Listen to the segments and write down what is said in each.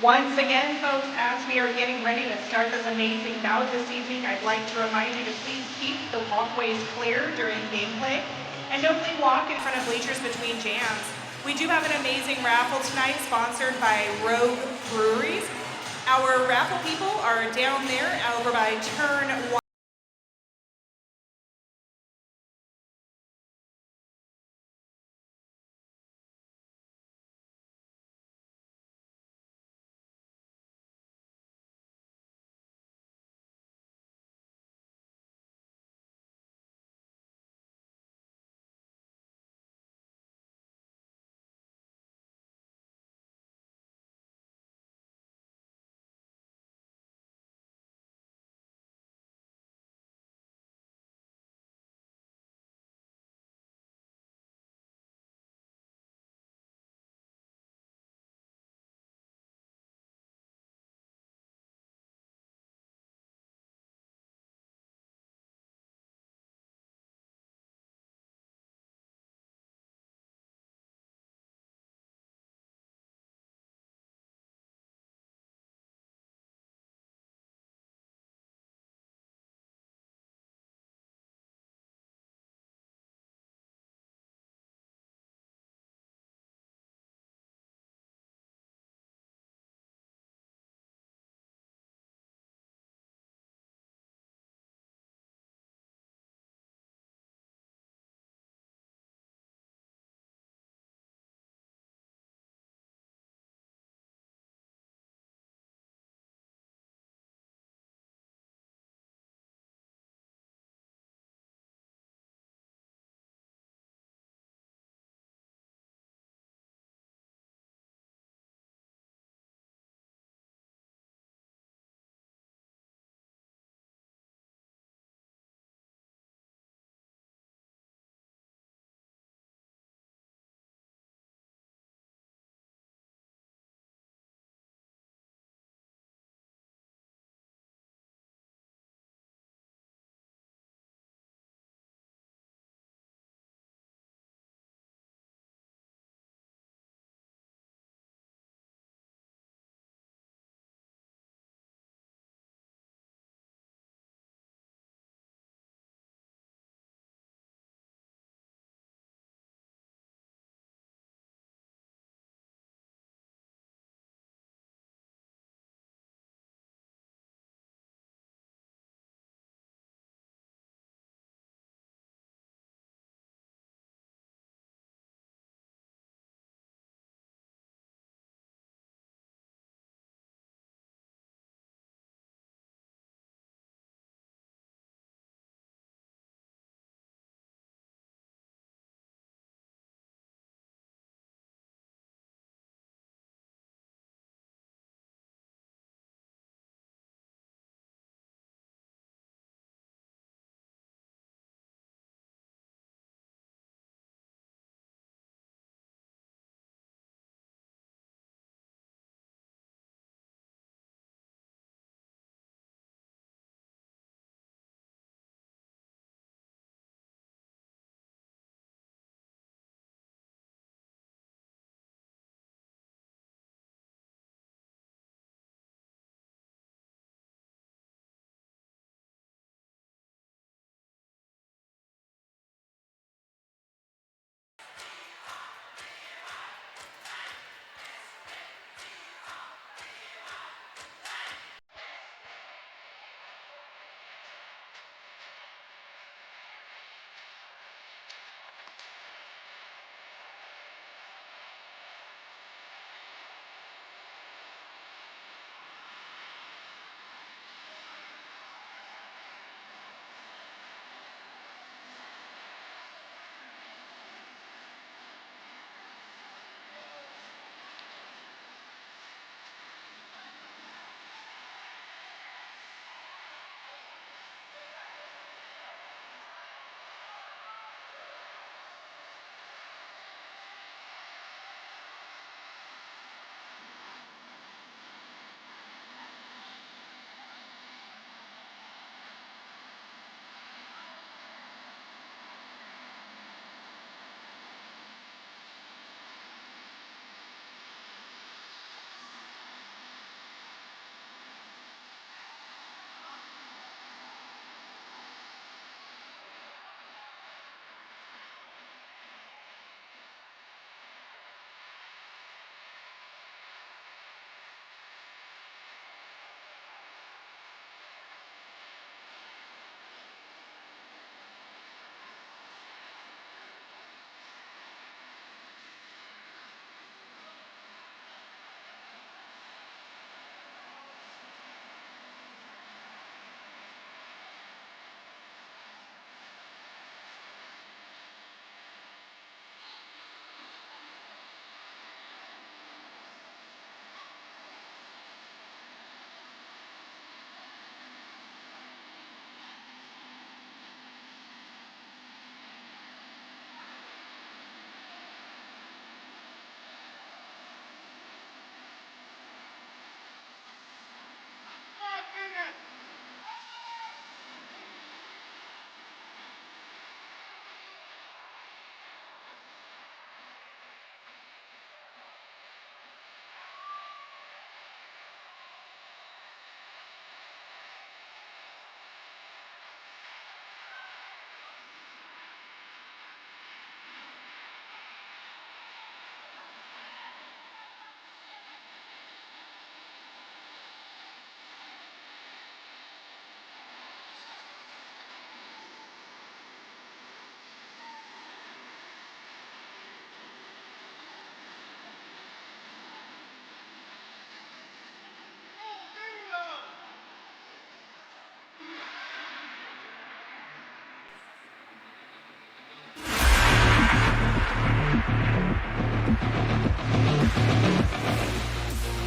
Once again, folks, as we are getting ready to start this amazing bout this evening, I'd like to remind you to please keep the walkways clear during gameplay and only walk in front of bleachers between jams. We do have an amazing raffle tonight sponsored by Rogue Breweries. Our raffle people are down there over by turn 1.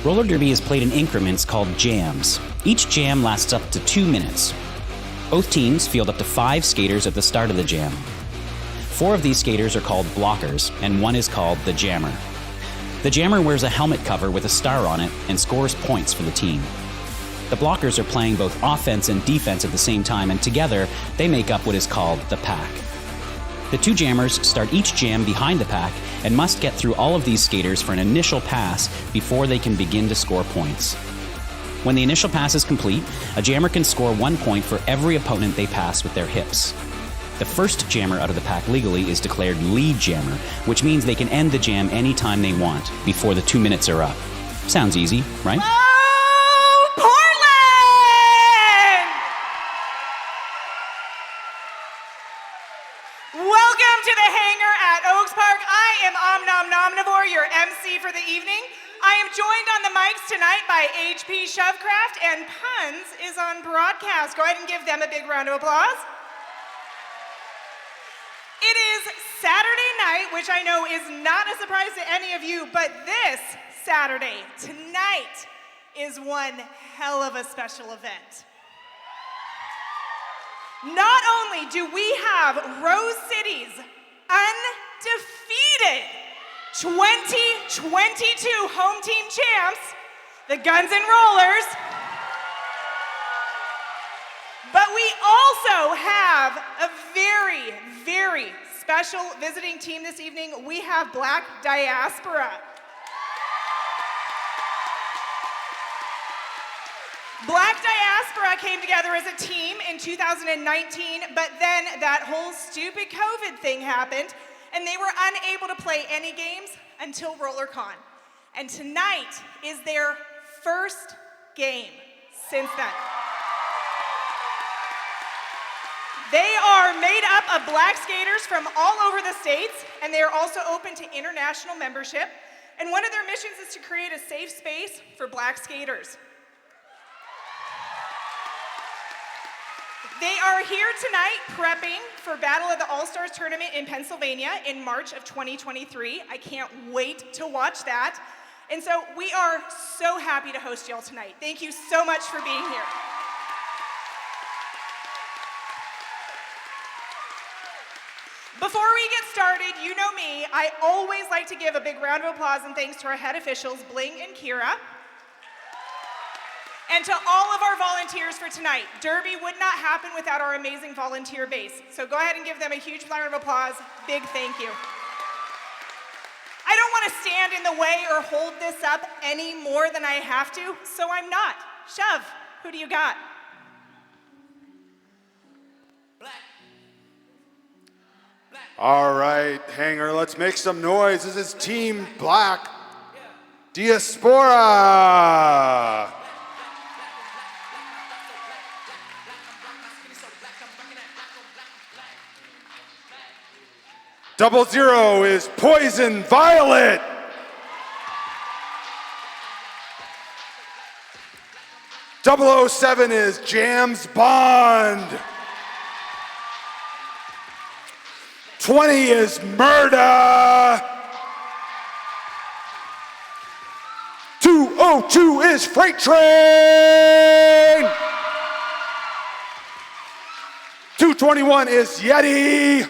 Roller derby is played in increments called jams. Each jam lasts up to 2 minutes. Both teams field up to 5 skaters at the start of the jam. 4 of these skaters are called blockers, and 1 is called the jammer. The jammer wears a helmet cover with a star on it and scores points for the team. The blockers are playing both offense and defense at the same time, and together they make up what is called the pack. The 2 jammers start each jam behind the pack and must get through all of these skaters for an initial pass before they can begin to score points. When the initial pass is complete, a jammer can score 1 point for every opponent they pass with their hips. The first jammer out of the pack legally is declared lead jammer, which means they can end the jam anytime they want before the 2 minutes are up. Sounds easy, right? Oh, Portland! Welcome to the hangar at Oaks Park. I am Omnomnomnivore, your MC for the evening. I am joined on the mics tonight by HP Shovecraft, and Puns is on broadcast. Go ahead and give them a big round of applause. It is Saturday night, which I know is not a surprise to any of you, but this Saturday, tonight, is one hell of a special event. Not only do we have Rose City's undefeated 2022 home team champs, the Guns N' Rollers, but we also have a very, very special visiting team this evening. We have Black Diaspora. Black Diaspora came together as a team in 2019, but then that whole stupid COVID thing happened, and they were unable to play any games until RollerCon. And tonight is their first game since then. They are made up of black skaters from all over the states, and they are also open to international membership. And one of their missions is to create a safe space for black skaters. They are here tonight prepping for Battle of the All-Stars tournament in Pennsylvania in March of 2023. I can't wait to watch that. And so we are so happy to host y'all tonight. Thank you so much for being here. Before we get started, you know me, I always like to give a big round of applause and thanks to our head officials, Bling and Kira. And to all of our volunteers for tonight. Derby would not happen without our amazing volunteer base. So go ahead and give them a huge round of applause. Big thank you. I don't want to stand in the way or hold this up any more than I have to, so I'm not. Shove, who do you got? All right, hangar, let's make some noise. This is Team Black Diaspora. 00 is Poison Violet. 007 is James Bond. 20 is Murder. 202 is Freight Train. 221 is Yeti.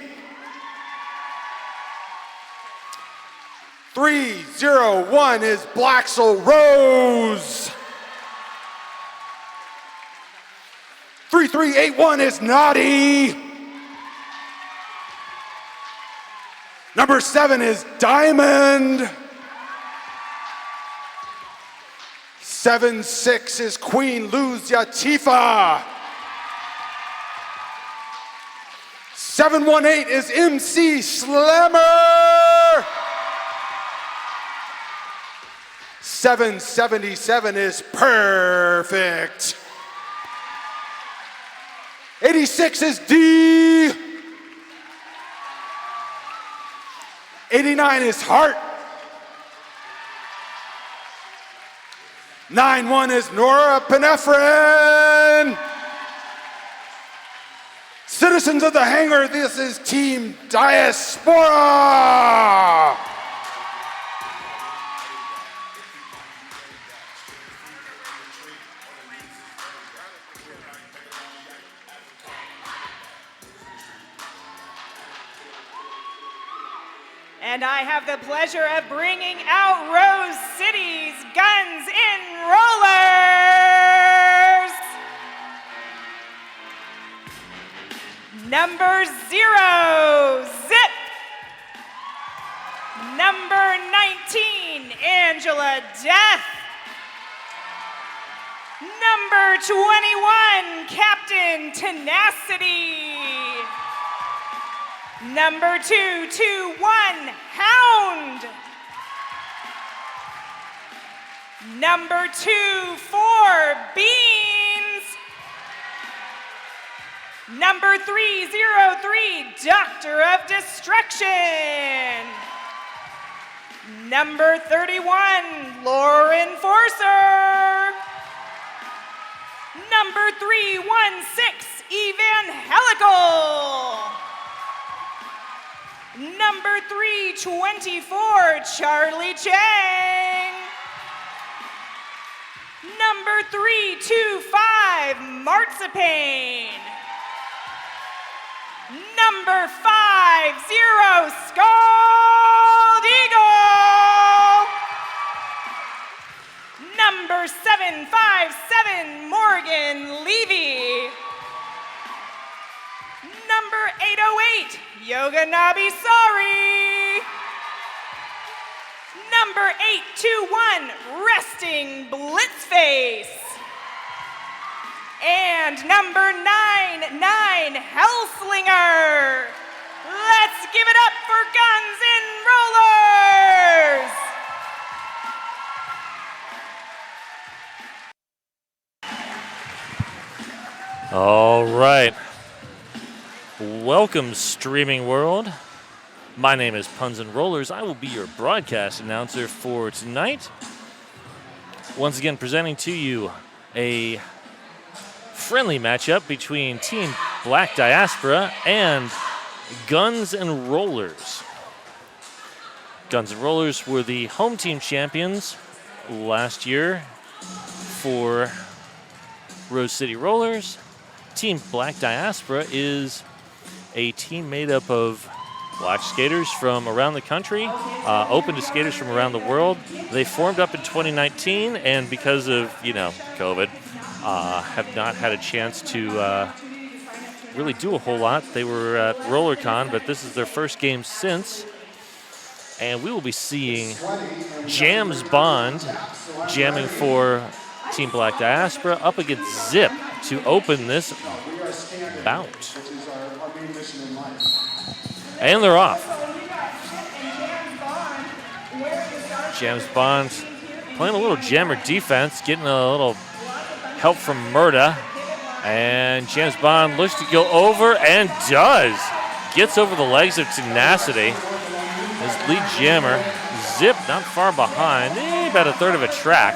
301 is Blaxel Rose. 3381 is Naughty. Number 7 is Diamond. 76 is Queen Luzia Tifa. 718 is MC Slammer. 777 is Perfect. 86 is D. 89 is Heart. 91 is Nora Penefrin. Citizens of the hangar, this is Team Diaspora. And I have the pleasure of bringing out Rose City's Guns N' Rollers. Number 0, Zip. Number 19, Angela Death. Number 21, Captain Tenacity. Number 221, Hound. Number 24, Beans. Number 303, Doctor of Destruction. Number 31, Lore Enforcer. Number 316, Evangelical. Number 324, Charlie Chang. Number 325, Marzipan. Number 50, Scald Eagle. Number 757, Morgan Levy. Number 808, Yoga Nabi Sorry. Number 821, Resting Blitzface. And number 99, Hellslinger. Let's give it up for Guns N' Rollers. All right. Welcome, streaming world. My name is Puns and Rollers. I will be your broadcast announcer for tonight. Once again, presenting to you a friendly matchup between Team Black Diaspora and Guns N' Rollers. Guns N' Rollers were the home team champions last year for Rose City Rollers. Team Black Diaspora is a team made up of black skaters from around the country, open to skaters from around the world. They formed up in 2019, and because of, COVID, have not had a chance to really do a whole lot. They were at RollerCon, but this is their first game since. And we will be seeing James Bond jamming for Team Black Diaspora up against Zip to open this bout. And they're off. James Bond playing a little jammer defense, getting a little help from Murda. And James Bond looks to go over and does. Gets over the legs of Tenacity. His lead jammer. Zip not far behind, about a third of a track.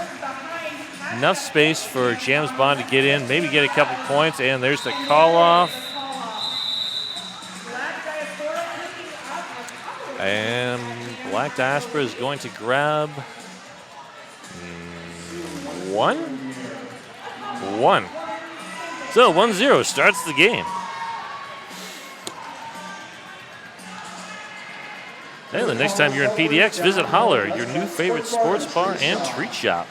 Enough space for James Bond to get in, maybe get a couple points, and there's the call-off. And Black Diaspora is going to grab one. So 1-0 starts the game. And the next time you're in PDX, visit Holler, your new favorite sports bar and treat shop.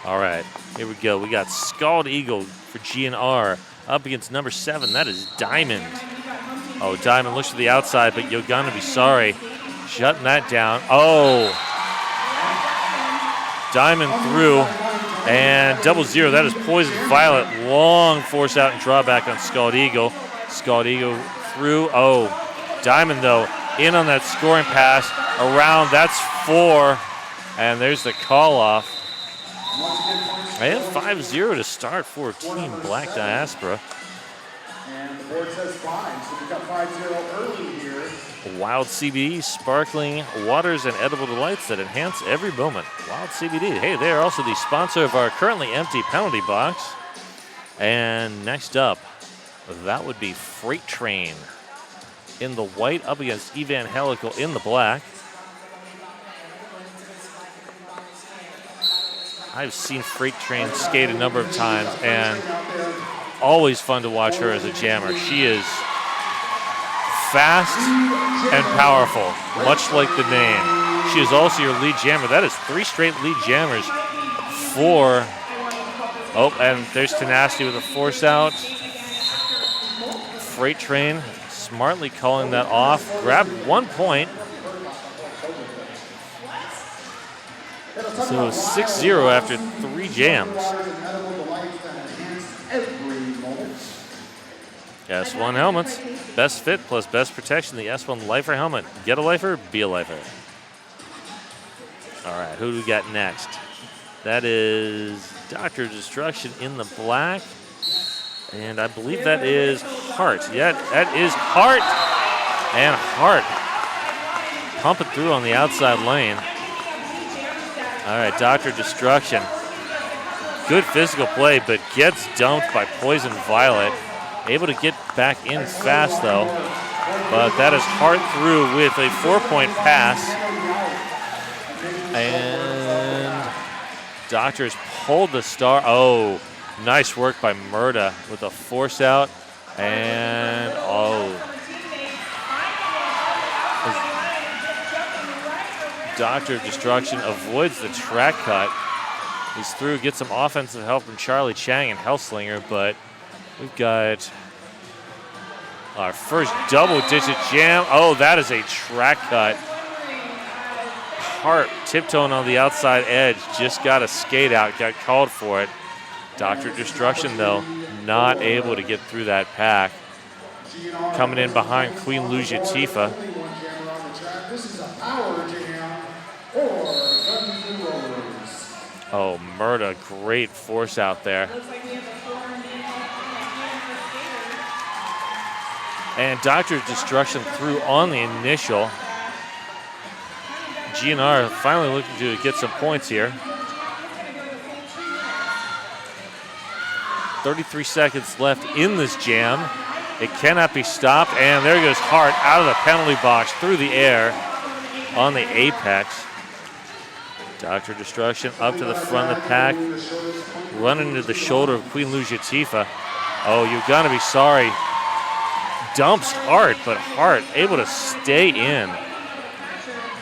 All right, here we go. We got Scald Eagle for GNR up against number 7. That is Diamond. Oh, Diamond looks to the outside, but you're gonna be sorry. Shutting that down. Oh. Diamond through. And 0-0. That is Poison Violet. Long force out and drawback on Scald Eagle. Scald Eagle through. Oh. Diamond, though, in on that scoring pass. Around. That's 4. And there's the call-off. And 5-0 to start for Team Black Diaspora. And the board says 5, so we got 5-0 early here. Wild CBD, sparkling waters and edible delights that enhance every moment. Wild CBD. Hey, they're also the sponsor of our currently empty penalty box. And next up, that would be Freight Train in the white up against Evangelical in the black. I've seen Freight Train skate a number of times, and always fun to watch her as a jammer. She is fast and powerful, much like the name. She is also your lead jammer. That is 3 straight lead jammers for... Oh, and there's Tenacity with a force out. Freight Train smartly calling that off. Grabbed 1 point. So 6-0 after 3 jams. S1 helmets. Best fit plus best protection. The S1 lifer helmet. Get a lifer, be a lifer. All right, who do we got next? That is Dr. Destruction in the black. And I believe that is Hart. Yeah, that is Hart. And Hart pumping through on the outside lane. All right, Dr. Destruction. Good physical play, but gets dumped by Poison Violet. Able to get back in fast, though. But that is Hart through with a 4-point pass. And Doctor's pulled the star. Oh, nice work by Murda with a force out. And, Dr. Destruction avoids the track cut. He's through, gets some offensive help from Charlie Chang and Hellslinger, but we've got our first double-digit jam. Oh, that is a track cut. Hart tiptoeing on the outside edge, just got a skate out, got called for it. Dr. Destruction, though, not able to get through that pack. Coming in behind Queen Lugia Tifa. Oh, Murda, great force out there. And Dr. Destruction threw on the initial. GNR finally looking to get some points here. 33 seconds left in this jam. It cannot be stopped, and there goes Hart out of the penalty box through the air on the apex. Dr. Destruction up to the front of the pack, running into the shoulder of Queen Lugia Tifa. Oh, you're gonna be sorry. Dumps Hart, but Hart able to stay in.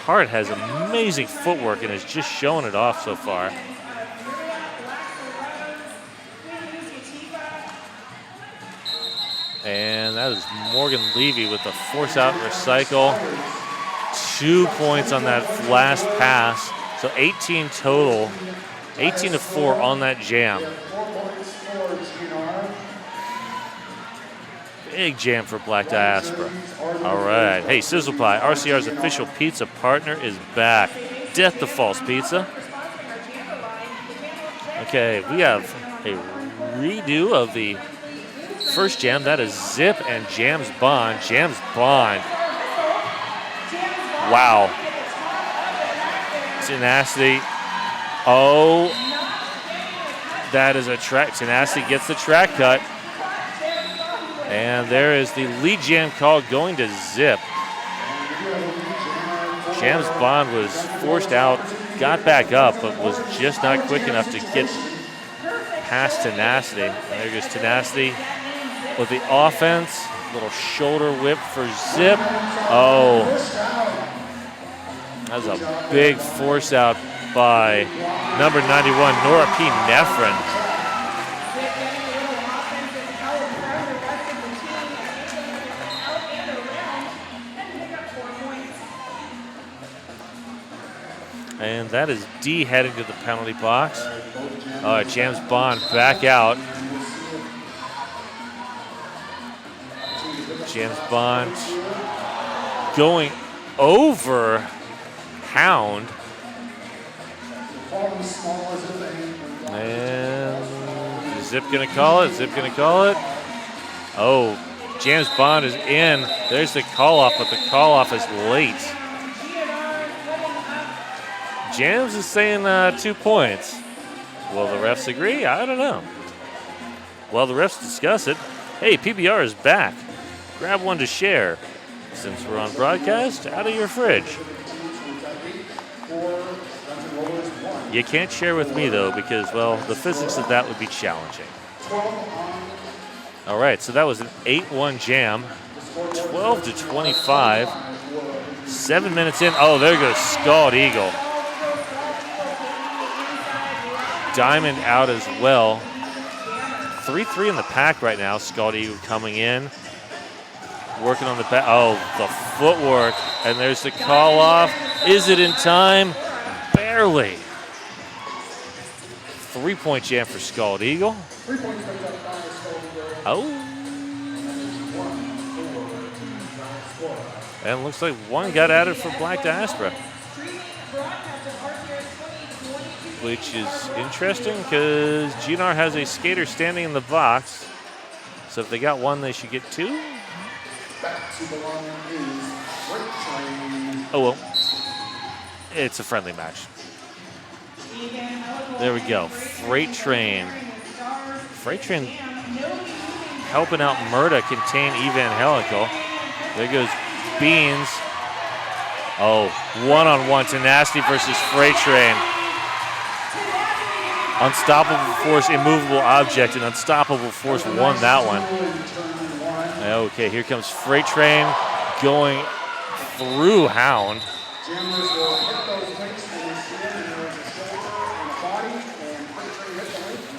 Hart has amazing footwork and is just showing it off so far. And that is Morgan Levy with the force out recycle. 2 points on that last pass. So 18 total, 18-4 on that jam. Big jam for Black Diaspora. All right. Hey, Sizzle Pie, RCR's official pizza partner, is back. Death to False Pizza. Okay, we have a redo of the first jam. That is Zip and Jams Bond. Jams Bond. Wow. Tenacity. Oh, that is a track. Tenacity gets the track cut. And there is the lead jam call going to Zip. Jams Bond was forced out, got back up, but was just not quick enough to get past Tenacity. And there goes Tenacity with the offense. Little shoulder whip for Zip. Oh, that was a big force out by number 91, Nora P. Nephrin. And that is D heading to the penalty box. Jams Bond back out. Jams Bond going over Hound. And Zip gonna call it? Zip gonna call it? Oh, Jams Bond is in. There's the call off, but the call off is late. Jams is saying 2 points. Will the refs agree? I don't know. While the refs discuss it, hey, PBR is back. Grab one to share. Since we're on broadcast, out of your fridge. You can't share with me, though, because, well, the physics of that would be challenging. All right, so that was an 8-1 jam, 12-25. 7 minutes in. Oh, there goes Scald Eagle. Diamond out as well. 3-3 in the pack right now. Scald Eagle coming in. Working on the back. Oh, the footwork. And there's the call off. Is it in time? Barely. 3-point jam for Scald Eagle. Oh. And looks like one got added for Black Diaspora, which is interesting because GNR has a skater standing in the box. So if they got one, they should get two. Oh, well. It's a friendly match. There we go. Freight Train. Freight Train helping out Murda contain Evangelical. There goes Beans. Oh, one-on-one. Tenacity versus Freight Train. Unstoppable Force, Immovable Object, and Unstoppable Force won that one. Okay, here comes Freight Train going through Hound.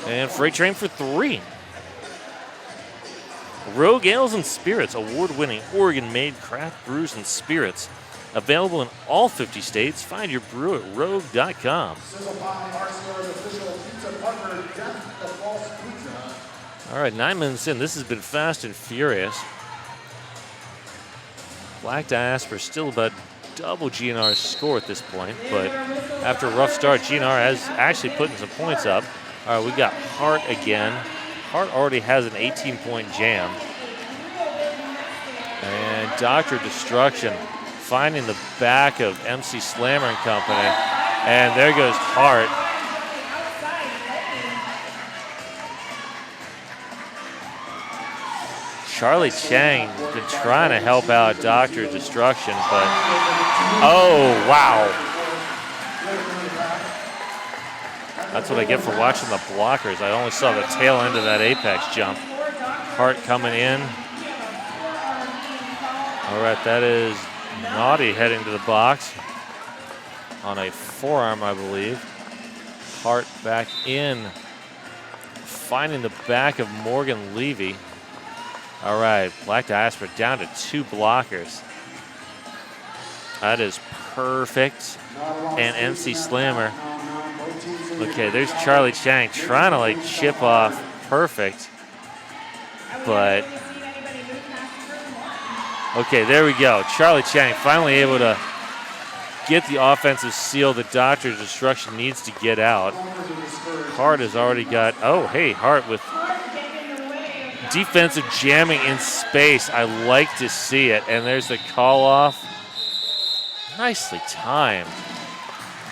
And Freight Train for 3. Rogue Ales and Spirits, award-winning Oregon-made craft brews and spirits. Available in all 50 states. Find your brew at rogue.com. All right, 9 minutes in. This has been fast and furious. Black Diaspora still about double GNR's score at this point, but after a rough start, GNR has actually putting some points up. All right, we got Hart again. Hart already has an 18-point jam. And Dr. Destruction finding the back of MC Slammer and Company. And there goes Hart. Charlie Chang has been trying to help out Dr. Destruction, but oh, wow. That's what I get for watching the blockers. I only saw the tail end of that apex jump. Hart coming in. All right, that is Naughty heading to the box on a forearm, I believe. Hart back in, finding the back of Morgan Levy. All right, Black Diaspora down to 2 blockers. That is perfect. And MC Slammer. Okay, there's Charlie Chang trying to like chip off perfect. But, okay, there we go. Charlie Chang finally able to get the offensive seal that Dr. Destruction needs to get out. Hart has already got, oh, hey, Hart with defensive jamming in space. I like to see it. And there's the call off. Nicely timed.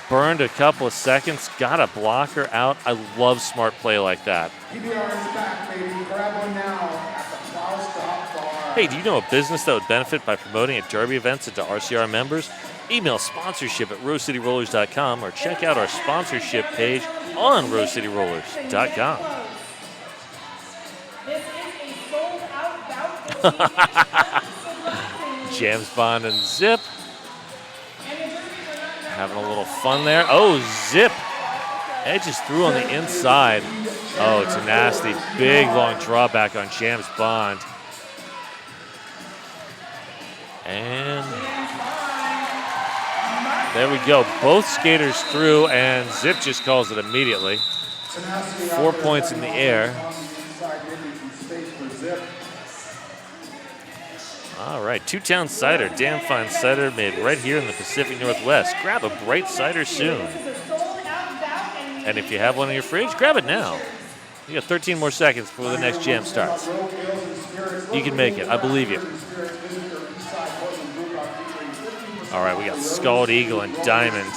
Burned a couple of seconds, got a blocker out. I love smart play like that. Hey, do you know a business that would benefit by promoting at Derby events and to RCR members? Email sponsorship at rosecityrollers.com or check out our sponsorship page on rosecityrollers.com. James Bond and Zip. Having a little fun there. Oh, Zip. Edges through on the inside. Oh, it's a nasty, big, long drawback on James Bond. And there we go. Both skaters through, and Zip just calls it immediately. 4 points in the air. All right, Two-Town Cider, damn fine cider made right here in the Pacific Northwest. Grab a bright cider soon. And if you have one in your fridge, grab it now. You got 13 more seconds before the next jam starts. You can make it, I believe you. All right, we got Scald Eagle and Diamond.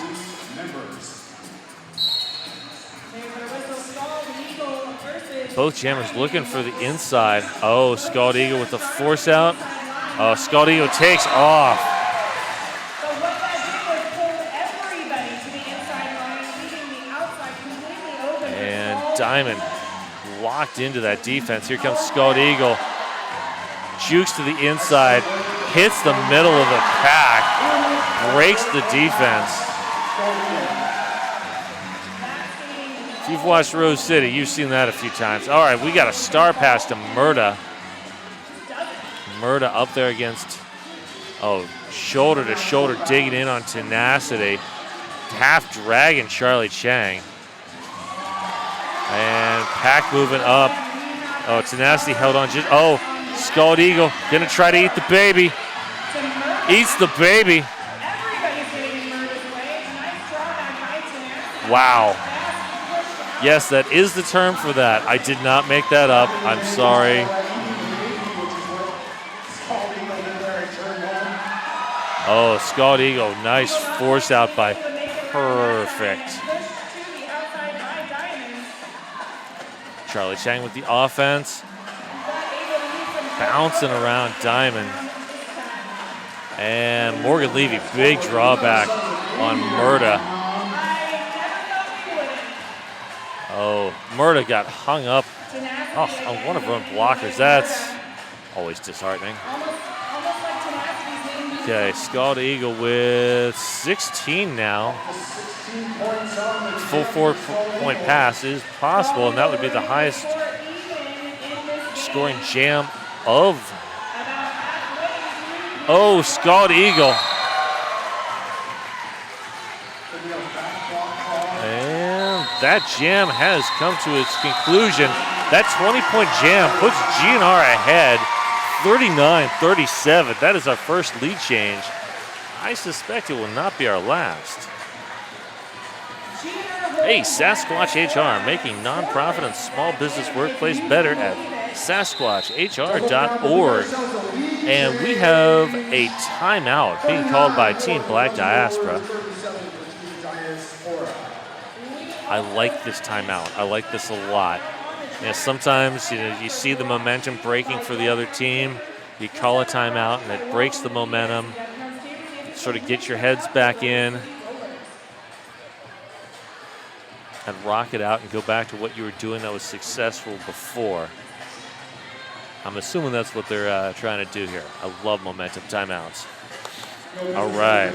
Both jammers looking for the inside. Oh, Scald Eagle with the force out. Oh, Scald Eagle takes off. Diamond locked into that defense. Here comes Scald Eagle. Jukes to the inside, hits the middle of the pack, breaks the defense. If you've watched Rose City, you've seen that a few times. All right, we got a star pass to Murda. Murda up there against, shoulder to shoulder, digging in on Tenacity. Half dragging Charlie Chang. And Pack moving up. Oh, Tenacity held on just, Scald Eagle gonna try to eat the baby. Eats the baby. Wow. Yes, that is the term for that. I did not make that up. I'm sorry. Oh, Scald Eagle, nice force out by Perfect. Charlie Chang with the offense. Bouncing around Diamond. And Morgan Levy, big drawback on Murda. Oh, Murda got hung up on one of her own blockers. That's always disheartening. Okay, Scald Eagle with 16 now. Full 4-point pass is possible, and that would be the highest scoring jam of. Oh, Scald Eagle. And that jam has come to its conclusion. That 20-point jam puts GNR ahead, 39-37. That is our first lead change. I suspect it will not be our last. Hey, Sasquatch HR, making nonprofit and small business workplace better at sasquatchr.org. And we have a timeout being called by Team Black Diaspora. I like this timeout. I like this a lot. Sometimes you see the momentum breaking for the other team. You call a timeout and it breaks the momentum. Sort of get your heads back in and rock it out and go back to what you were doing that was successful before. I'm assuming that's what they're trying to do here. I love momentum timeouts. All right.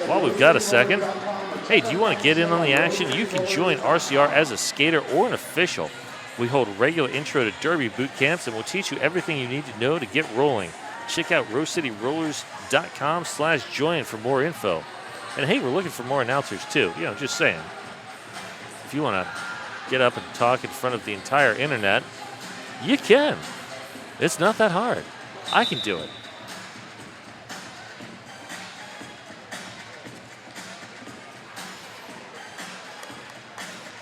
While we've got a second, hey, do you want to get in on the action? You can join RCR as a skater or an official. We hold regular intro to Derby boot camps, and we'll teach you everything you need to know to get rolling. Check out rosecityrollers.com/join for more info. And hey, we're looking for more announcers too. Just saying. If you want to get up and talk in front of the entire internet, you can. It's not that hard. I can do it.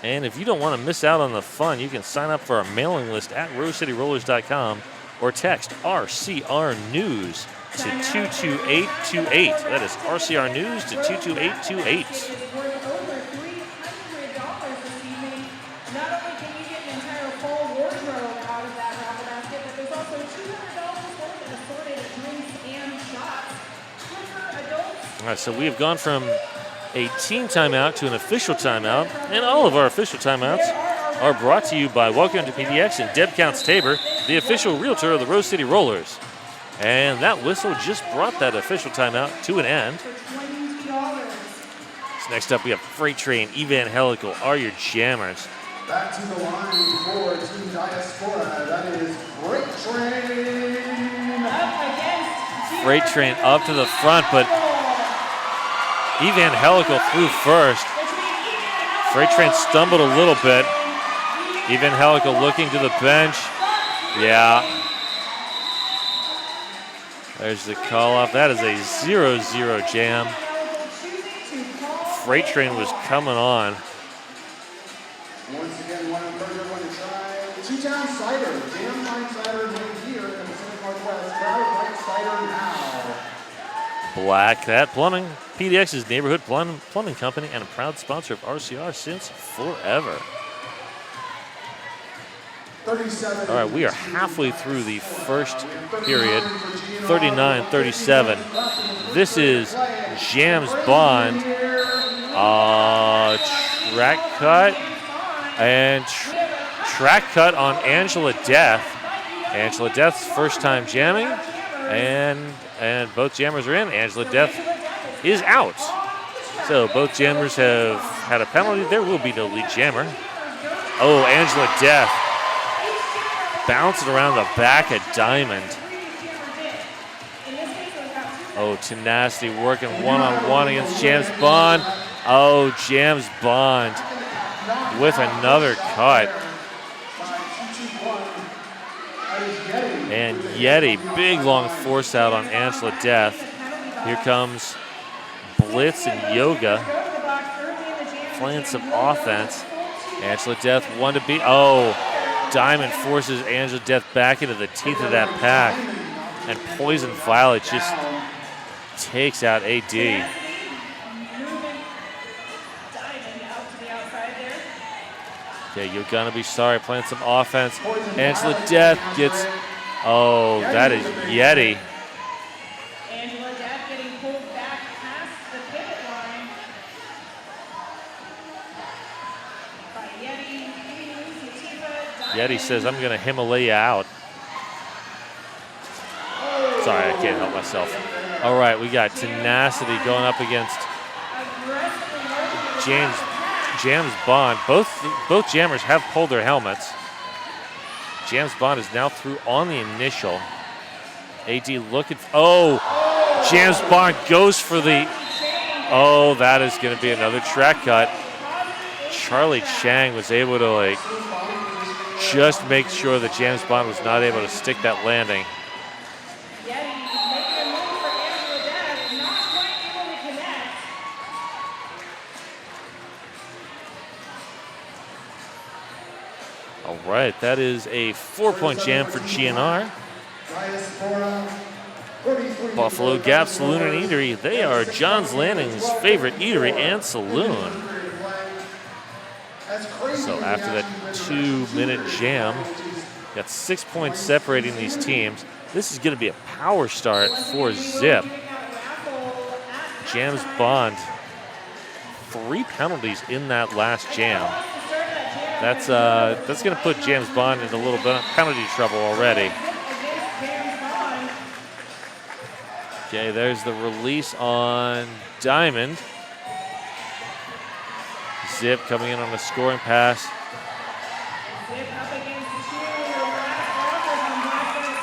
And if you don't want to miss out on the fun, you can sign up for our mailing list at rosecityrollers.com or text RCR News to 22828. That is RCR News to 22828. All right, so we have gone from a team timeout to an official timeout, and all of our official timeouts are brought to you by Welcome to PDX and Deb Counts Tabor, the official realtor of the Rose City Rollers. And that whistle just brought that official timeout to an end. So next up, we have Freight Train, Evangelical, Are Your Jammers. Back to the line for Team Diaspora, that is Freight Train. Freight Train up to the front, but Evangelical through first. Freight Train stumbled a little bit. Evangelical looking to the bench. Yeah. There's the call off. That is a 0-0 jam. Freight Train was coming on. Once again, one burger, one to try. Two-town cider, jam line cider made here in the Pacific Northwest. Crowd right cider now. Black Cat Plumbing, PDX's neighborhood plumbing company and a proud sponsor of RCR since forever. 37. All right, we are halfway through the first period, 39-37. This is Jams Bond Track cut. And track cut on Angela Death. Angela Death's first time jamming. And both jammers are in. Angela Death is out. So both jammers have had a penalty. There will be no lead jammer. Oh, Angela Death bouncing around the back of Diamond. Oh, Tenacity working one-on-one against James Bond. Oh, James Bond with another cut. And Yeti, big long force out on Angela Death. Here comes Blitz and Yoga playing some offense. Angela Death one to beat. Oh, Diamond forces Angela Death back into the teeth of that pack. And Poison Violet just takes out AD. Okay, you're gonna be sorry playing some offense. Angela Death gets, oh, that is Yeti. Angela Death getting pulled back past the pivot line by Yeti. Yeti says, I'm gonna Himalaya out. Sorry, I can't help myself. All right, we got Tenacity going up against James Bond. Both jammers have pulled their helmets. James Bond is now through on the initial. AD looking. Oh, James Bond goes for the. Oh, that is going to be another track cut. Charlie Chang was able to just make sure that James Bond was not able to stick that landing. All right, that is a 4-point jam for GNR. Buffalo Gap Saloon and Eatery. They are John's Landing's favorite eatery and saloon. So after that 2-minute jam, got 6 points separating these teams. This is going to be a power start for Zip. James Bond, 3 penalties in that last jam. That's going to put James Bond in a little bit of penalty trouble already. Okay, there's the release on Diamond. Zip coming in on a scoring pass.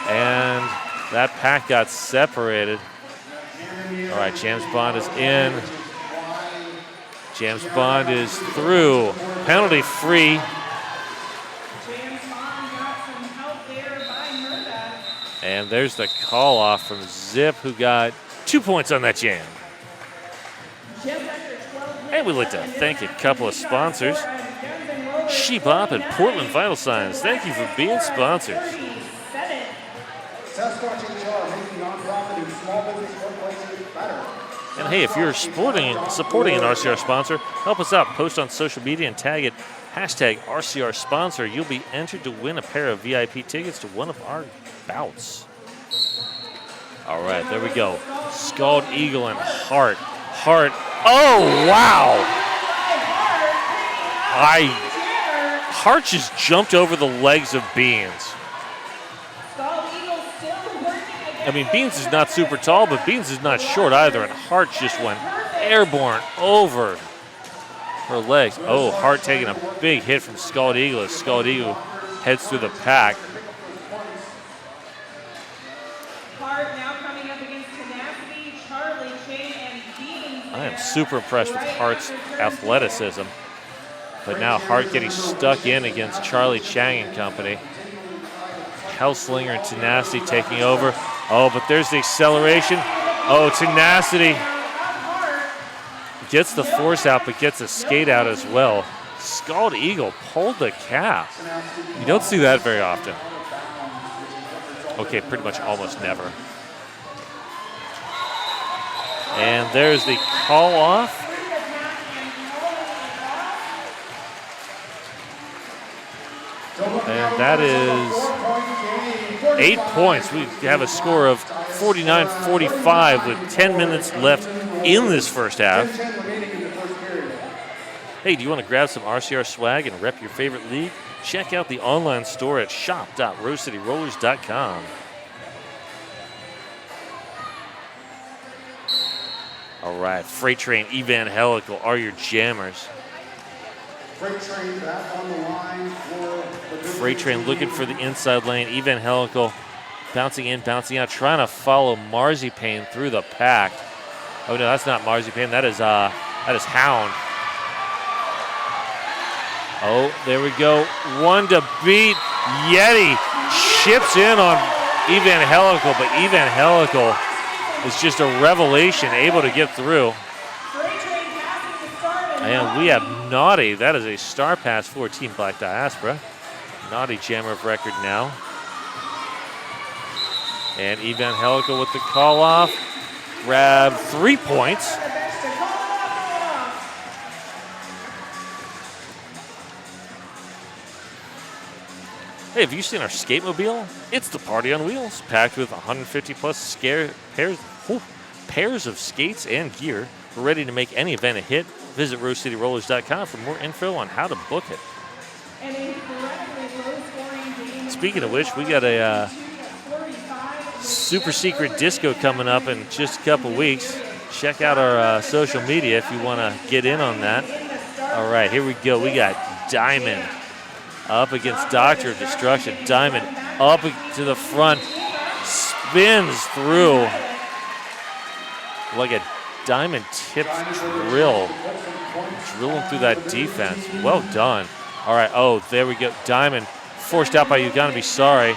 And that pack got separated. All right, James Bond is in. James Bond is through. Penalty free. And there's the call off from Zip, who got 2 points on that jam. And we'd like to thank a couple of sponsors. Sheep Hop and Portland Vital Signs. Thank you for being sponsors. And hey, if you're supporting an RCR sponsor, help us out. Post on social media and tag it #RCR sponsor. You'll be entered to win a pair of VIP tickets to one of our bouts. All right, there we go. Scald Eagle and Hart. Oh, wow. Hart just jumped over the legs of Beans. I mean, Beans is not super tall, but Beans is not short either, and Hart just went airborne over her legs. Oh, Hart taking a big hit from Scald Eagle as Scald Eagle heads through the pack. Hart now coming up against Tenacity, Charlie Chang, and Beans. I am super impressed with Hart's athleticism, but now Hart getting stuck in against Charlie Chang and company. Hellslinger and Tenacity taking over. Oh, but there's the acceleration. Oh, Tenacity gets the force out, but gets a skate out as well. Scald Eagle pulled the cap. You don't see that very often. Okay, pretty much almost never. And there's the call off. And that is 8 points. We have a score of 49-45 with 10 minutes left in this first half. Hey, do you want to grab some RCR swag and rep your favorite league? Check out the online store at shop.rosecityrollers.com. All right, Freight Train, Evangelical are your jammers. Freight Train back on the line for the Freight Train looking for the inside lane. Evangelical bouncing in, bouncing out, trying to follow Marzipan through the pack. Oh no, that's not Marzipan. That is Hound. Oh, there we go. One to beat. Yeti chips in on Evangelical, but Evangelical is just a revelation, able to get through. And we have Naughty. That is a star pass for Team Black Diaspora. Naughty jammer of record now. And Evangelical with the call off. Grab 3 points. Hey, have you seen our skate-mobile? It's the party on wheels, packed with 150 plus pairs of skates and gear. We're ready to make any event a hit. Visit rosecityrollers.com for more info on how to book it. Speaking of which, we got a super secret disco coming up in just a couple weeks. Check out our social media if you want to get in on that. All right, here we go. We got Diamond up against Doctor of Destruction. Diamond up to the front, spins through like a diamond tipped drill, drilling through that defense. Well done. All right, oh, there we go. Diamond forced out by You Gotta Be Sorry.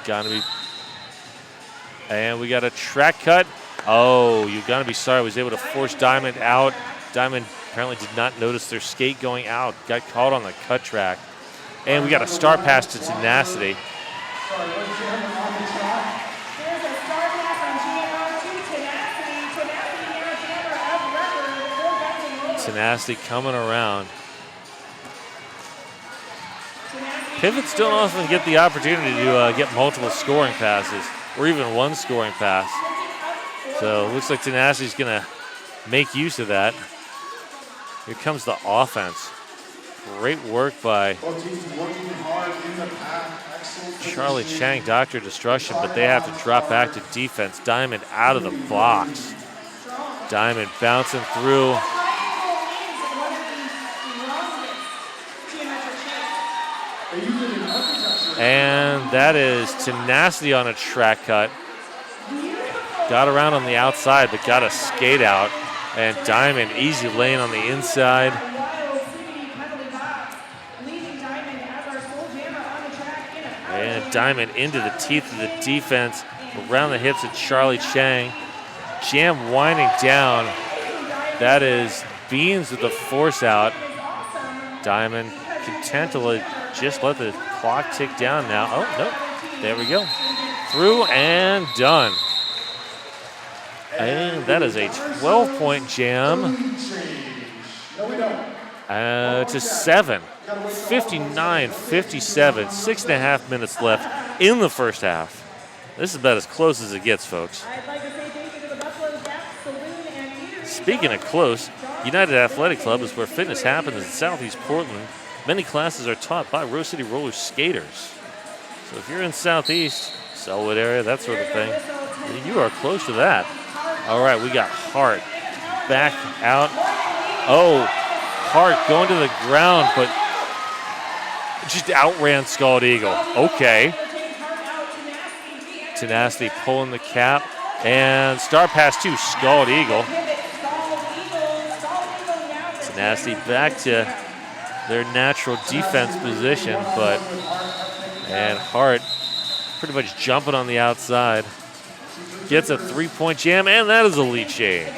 Gotta Be. And we got a track cut. Oh, You Gotta Be Sorry was able to force Diamond out. Diamond apparently did not notice their skate going out. Got caught on the cut track. And we got a star pass to Tenacity. Tenacity coming around. Pivots don't often get the opportunity to get multiple scoring passes or even one scoring pass. So it looks like Tenacity's going to make use of that. Here comes the offense. Great work by Charlie Chang, Dr. Destruction, but they have to drop back to defense. Diamond out of the box. Diamond bouncing through. And that is Tenacity on a track cut. Got around on the outside, but got a skate out. And Diamond easy lane on the inside. And Diamond into the teeth of the defense. Around the hips of Charlie Chang. Jam winding down. That is Beans with the force out. Diamond content to just let the clock tick down now. Oh, no. There we go. Through and done. And that is a 12-point jam to 7. 59-57. 6.5 minutes left in the first half. This is about as close as it gets, folks. Speaking of close, United Athletic Club is where fitness happens in Southeast Portland. Many classes are taught by Rose City Rollers skaters. So if you're in Southeast, Selwood area, that sort of thing, you are close to that. All right, we got Hart back out. Oh, Hart going to the ground, but just outran Scald Eagle. Okay. Tenacity pulling the cap. And star pass to Scald Eagle. Tenacity back to their natural defense position, and Hart pretty much jumping on the outside. Gets a 3-point jam, and that is a lead change.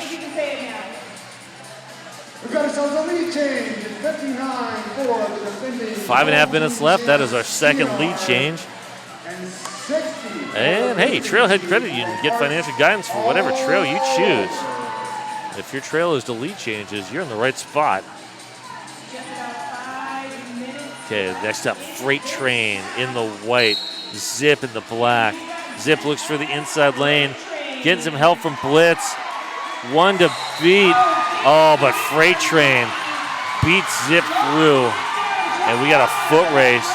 We've got ourselves a lead change. 59 for the defending. 5.5 minutes left. That is our second lead change. And hey, Trailhead Credit Union, get financial guidance for whatever trail you choose. If your trail is to lead changes, you're in the right spot. Okay, next up, Freight Train in the white, Zip in the black. Zip looks for the inside lane, getting some help from Blitz. One to beat. Oh, but Freight Train beats Zip through. And we got a foot race.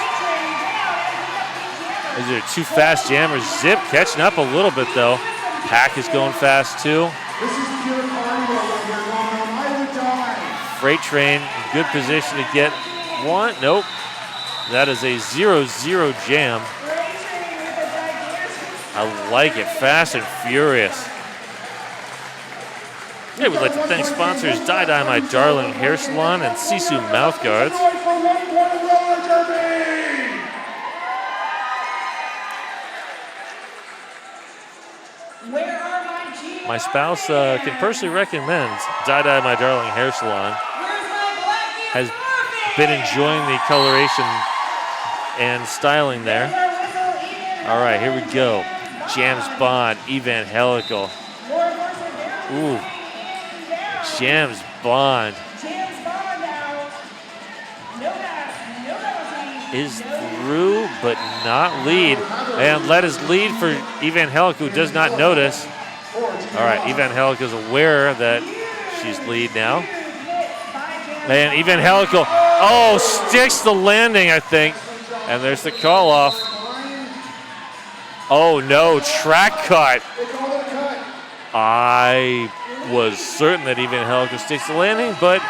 These are two fast jammers. Zip catching up a little bit, though. Pack is going fast, too. This is pure carnival right here, going on. I would die. Freight Train in good position to get one. Nope. That is a 0-0 jam. I like it. Fast and furious. Hey, we'd like to thank sponsors Die My Darling Hair Salon and Sisu Mouth Guards. My spouse can personally recommend Die My Darling Hair Salon. Has been enjoying the coloration and styling there. All right, here we go. James Bond, Evangelical. Ooh. James Bond is through, but not lead. And let us lead for Evangelical, who does not notice. All right, Evangelical is aware that she's lead now. And Evangelical, oh, sticks the landing, I think. And there's the call off. Oh no, track cut. I was certain that Evangelical sticks the landing, but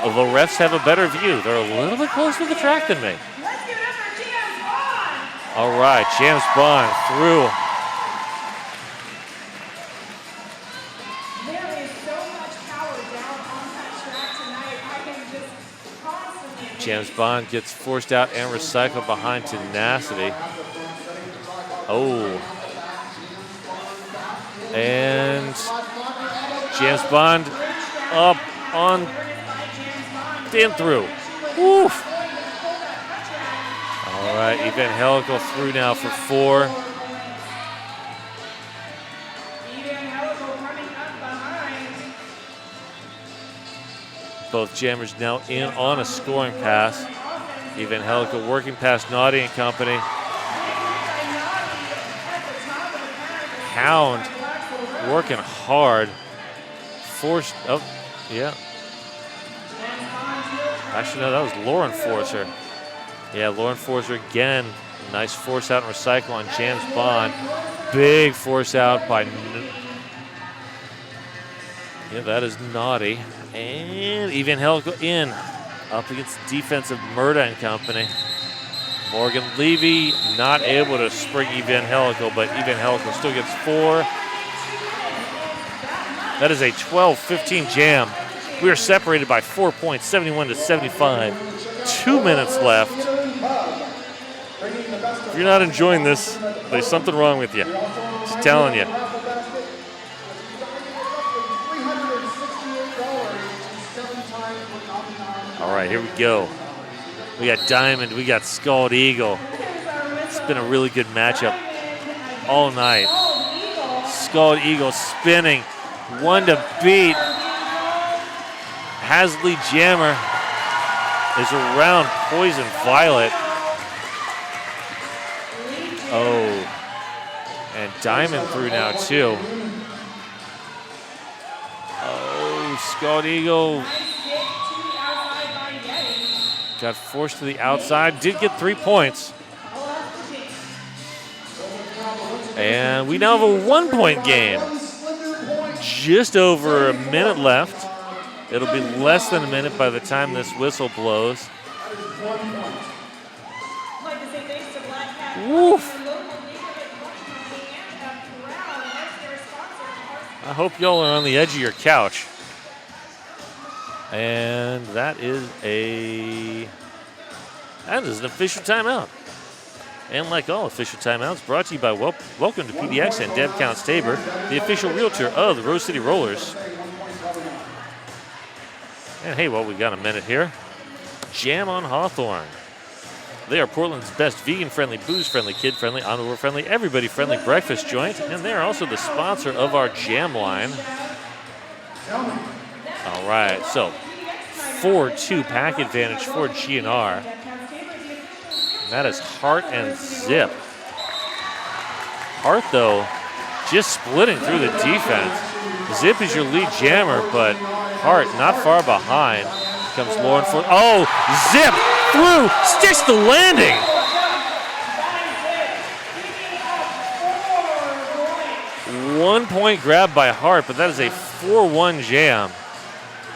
the refs have a better view. They're a little bit closer to the track than me. All right, James Bond through. James Bond gets forced out and recycled behind Tenacity. Oh. And James Bond up on and through. Woof. All right, Evangelical through now for 4. Both jammers now in on a scoring pass. Evangelical working past Naughty and Company. Hound working hard. Forced, oh, yeah. Actually, no, that was Lauren Forcer. Yeah, Lauren Forcer again. Nice force out and recycle on James Bond. Big force out by, yeah, that is Naughty. And Evangelical in, up against defensive Murda and Company. Morgan Levy not able to spring Evangelical, but Evangelical still gets 4. That is a 12-15 jam. We are separated by 4 points, 71 to 75. 2 minutes left. If you're not enjoying this, there's something wrong with you. Just telling you. All right, here we go. We got Diamond, we got Scald Eagle. It's been a really good matchup all night. Scald Eagle spinning, one to beat. Hasley Jammer is around Poison Violet. Oh, and Diamond through now too. Oh, Scald Eagle got forced to the outside, did get 3 points. And we now have a 1-point game. Just over a minute left. It'll be less than a minute by the time this whistle blows. Woof. I hope y'all are on the edge of your couch. And that is an official timeout. And like all official timeouts, brought to you by Welcome to PDX and Deb Counts Tabor, the official realtor of the Rose City Rollers. And hey, well, we got a minute here. Jam on Hawthorne. They are Portland's best vegan-friendly, booze-friendly, kid-friendly, on-the-road-friendly, everybody-friendly breakfast joint. And they are also the sponsor of our jam line. All right, so 4-2 pack advantage for GNR. And that is Hart and Zip. Hart, though, just splitting through the defense. Zip is your lead jammer, but Hart not far behind. Comes Lauren for, oh, Zip through, sticks the landing. One-point grab by Hart, but that is a 4-1 jam.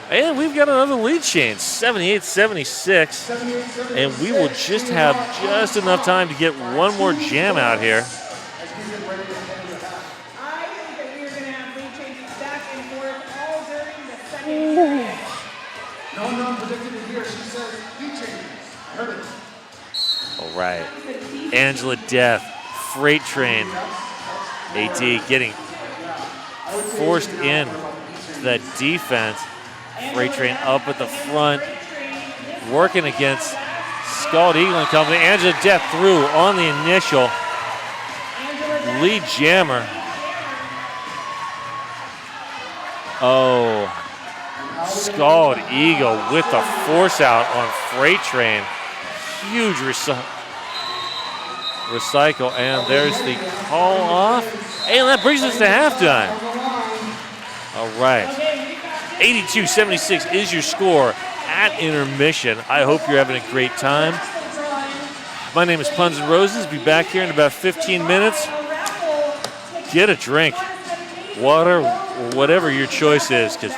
And we've got another lead change, 78-76. And we will just have just enough time to get one more jam out here. I think that we are going to have lead changes back and forth all during the second period. No one predicted it here. She says lead changes. I heard it. All right. Angela Death, Freight Train. AT getting forced in to that defense. Freight Train up at the front, working against Scald Eagle and Company. Angela Death through on the initial lead jammer. Oh, Scald Eagle with the force out on Freight Train. Huge recycle, and there's the call off. And that brings us to halftime. All right. 82-76 is your score at intermission. I hope you're having a great time. My name is Puns and Roses. Be back here in about 15 minutes. Get a drink, water, or whatever your choice is, because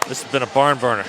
this has been a barn burner.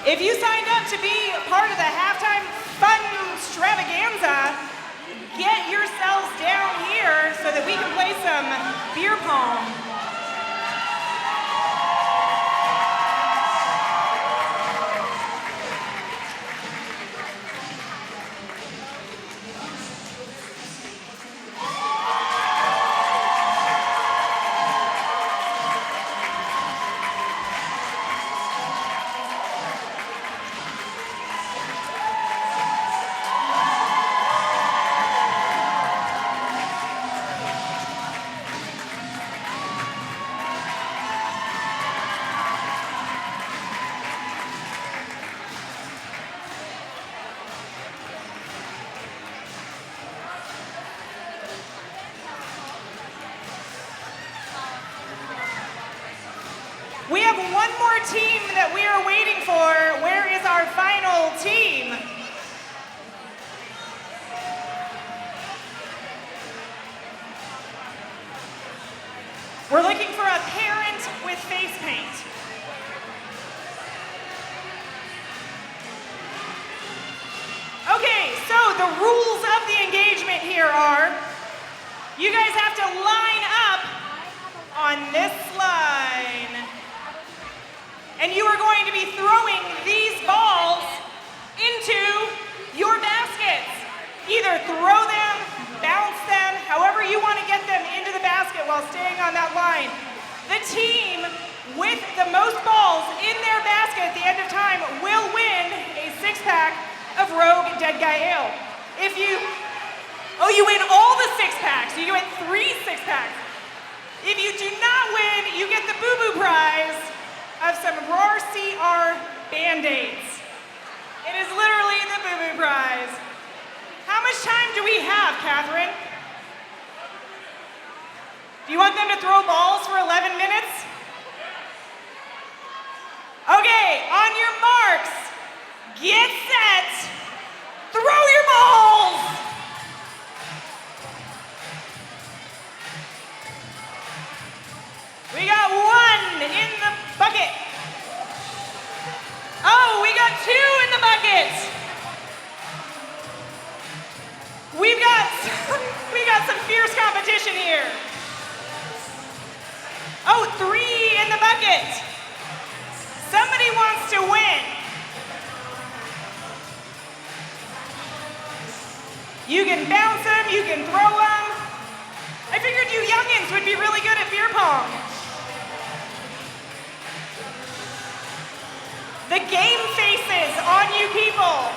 If you signed up to be part of the halftime fun extravaganza, get yourselves down here so that we can play some beer pong. We have one more team that we are waiting for. Where is our final team? We're looking for a parent with face paint. Okay, so the rules of the engagement here are, you guys have to line up on this line. And you are going to be throwing these balls into your baskets. Either throw them, bounce them, however you want to get them into the basket while staying on that line. The team with the most balls in their basket at the end of time will win a 6-pack of Rogue Dead Guy Ale. If you, you win all the 6-packs, so you win 3 6-packs. If you do not win, you get the boo-boo prize of some Roar CR Band-Aids. It is literally the boo-boo prize. How much time do we have, Catherine? Do you want them to throw balls for 11 minutes? Okay, on your marks, get set, throw your balls! We got one in the bucket. Oh, we got two in the bucket. We got some fierce competition here. Oh, three in the bucket. Somebody wants to win. You can bounce them, you can throw them. I figured you youngins would be really good at beer pong. The game faces on you people.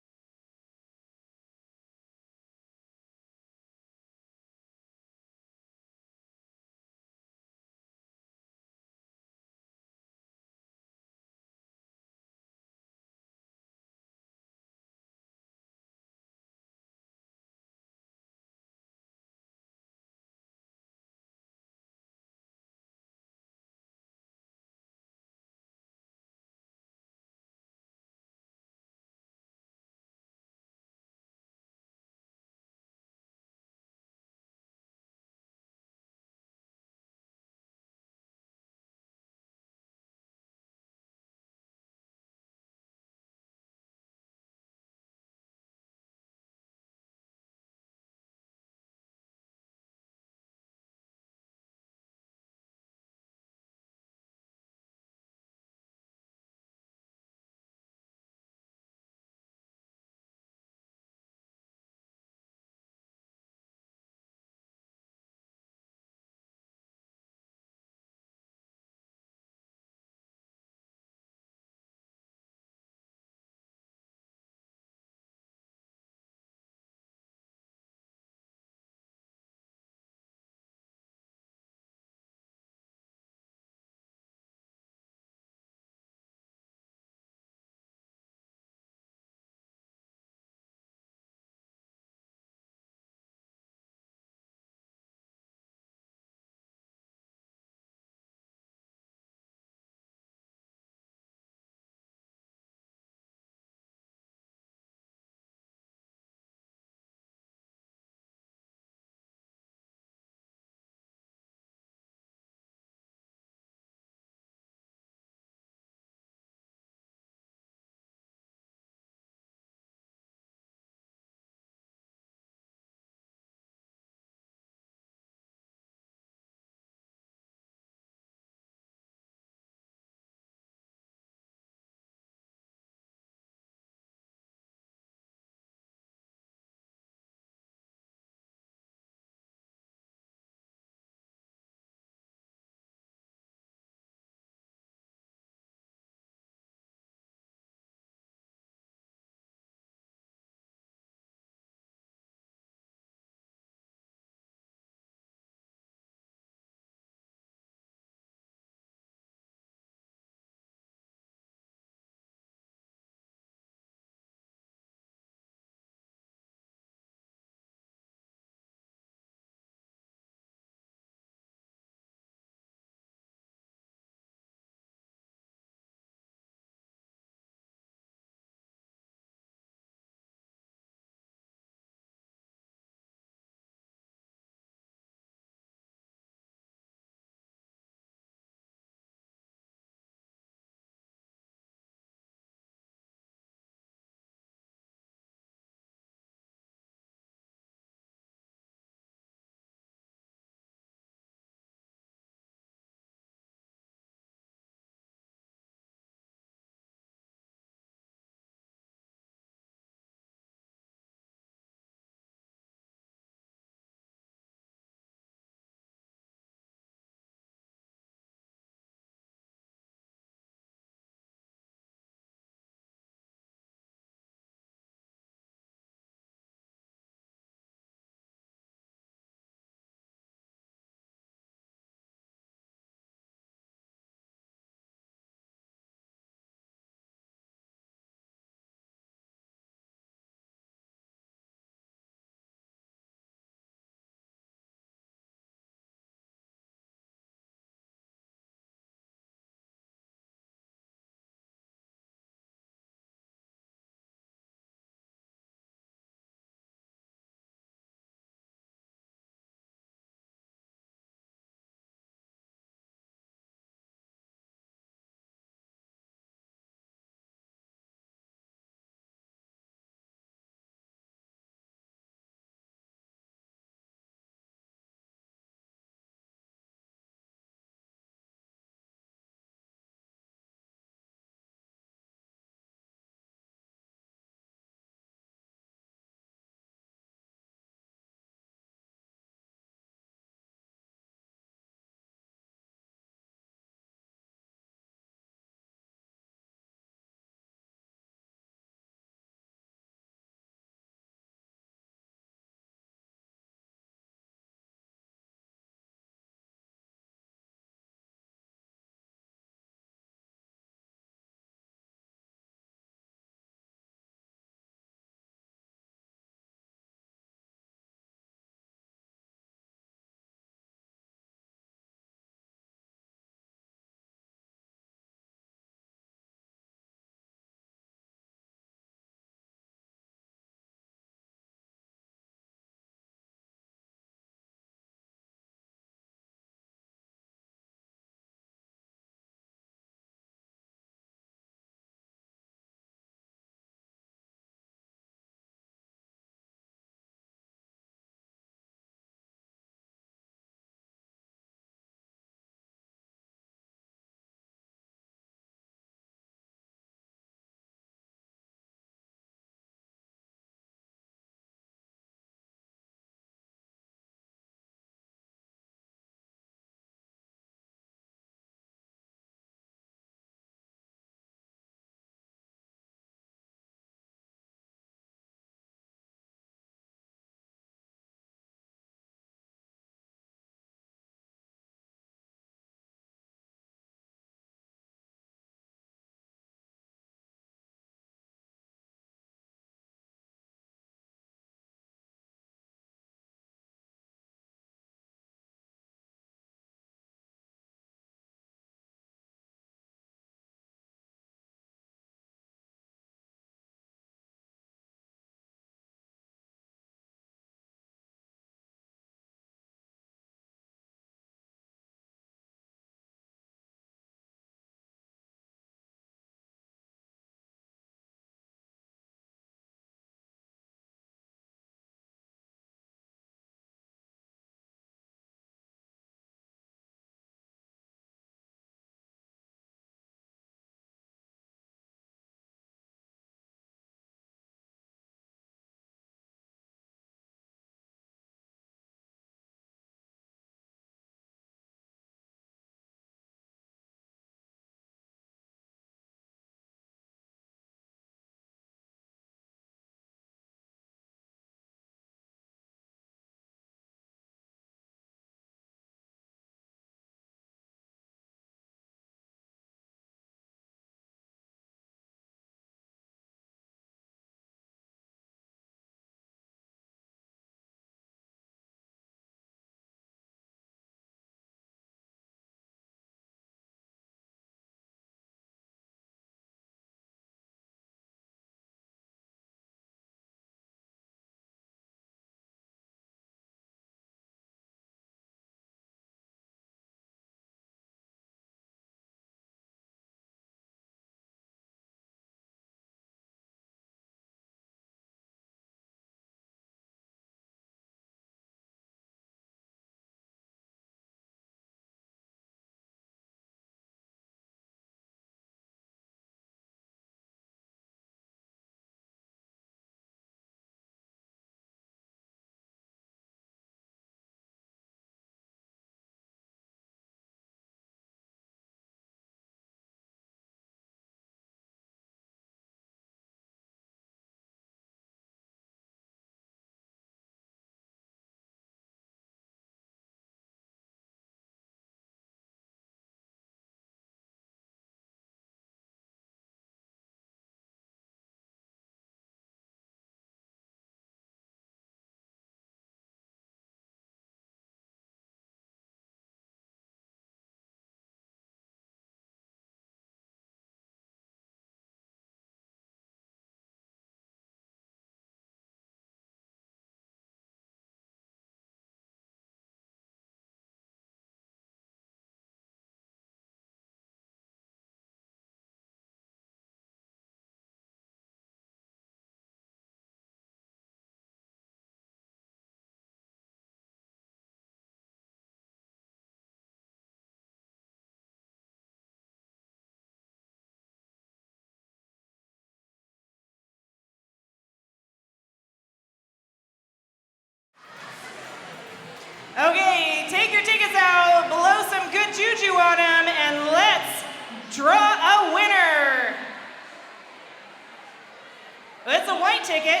Well, it's a white ticket.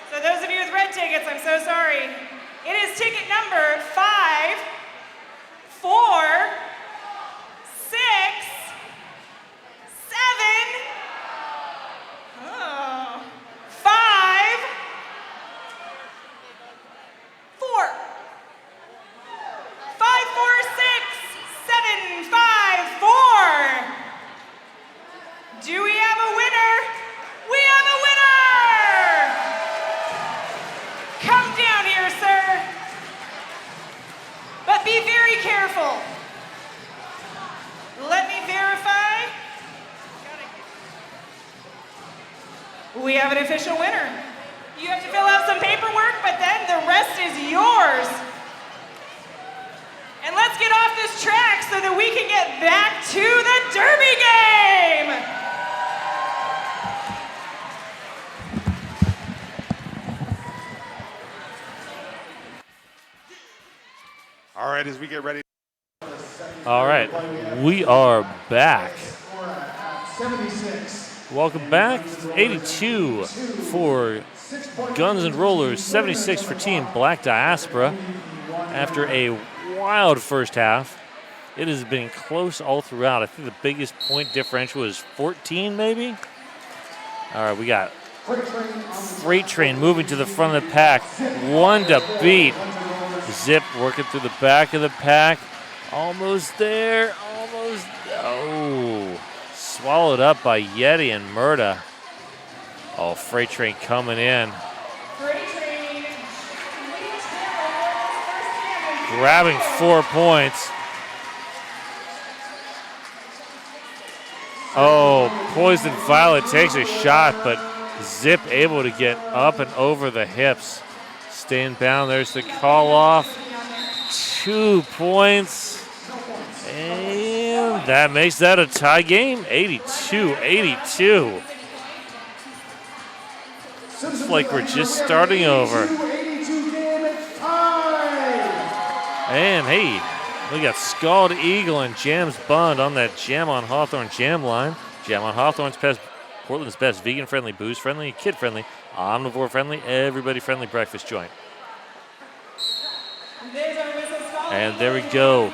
So those of you with red tickets, I'm so sorry. It is ticket number 5, 4, 6, 7, 5, 4. 5, 4, 6, 7, 5, 4. Do we have a winner? We have a winner! Come down here, sir. But be very careful. Let me verify. We have an official winner. You have to fill out some paperwork, but then the rest is yours. And let's get off this track so that we can get back to the Derby game. All right, as we get ready. All right, we are back. 76. Welcome back. 82 for Guns N' Rollers, 76 for Team Black Diaspora. After a wild first half, it has been close all throughout. I think the biggest point differential was 14, maybe. All right, we got Freight Train moving to the front of the pack. One to beat. Zip working through the back of the pack. Almost there. Almost. Oh. Swallowed up by Yeti and Murda. Oh, Freight Train coming in. Grabbing 4 points. Oh, Poison Violet takes a shot, but Zip able to get up and over the hips. Staying bound. There's the call off. 2 points. And that makes that a tie game. 82-82. It's like we're just starting over. And hey, we got Scald Eagle and Jams Bond on that Jam on Hawthorne jam line. Jam on Hawthorne's Portland's best vegan-friendly, booze-friendly, kid-friendly, omnivore-friendly, everybody-friendly breakfast joint. And there we go.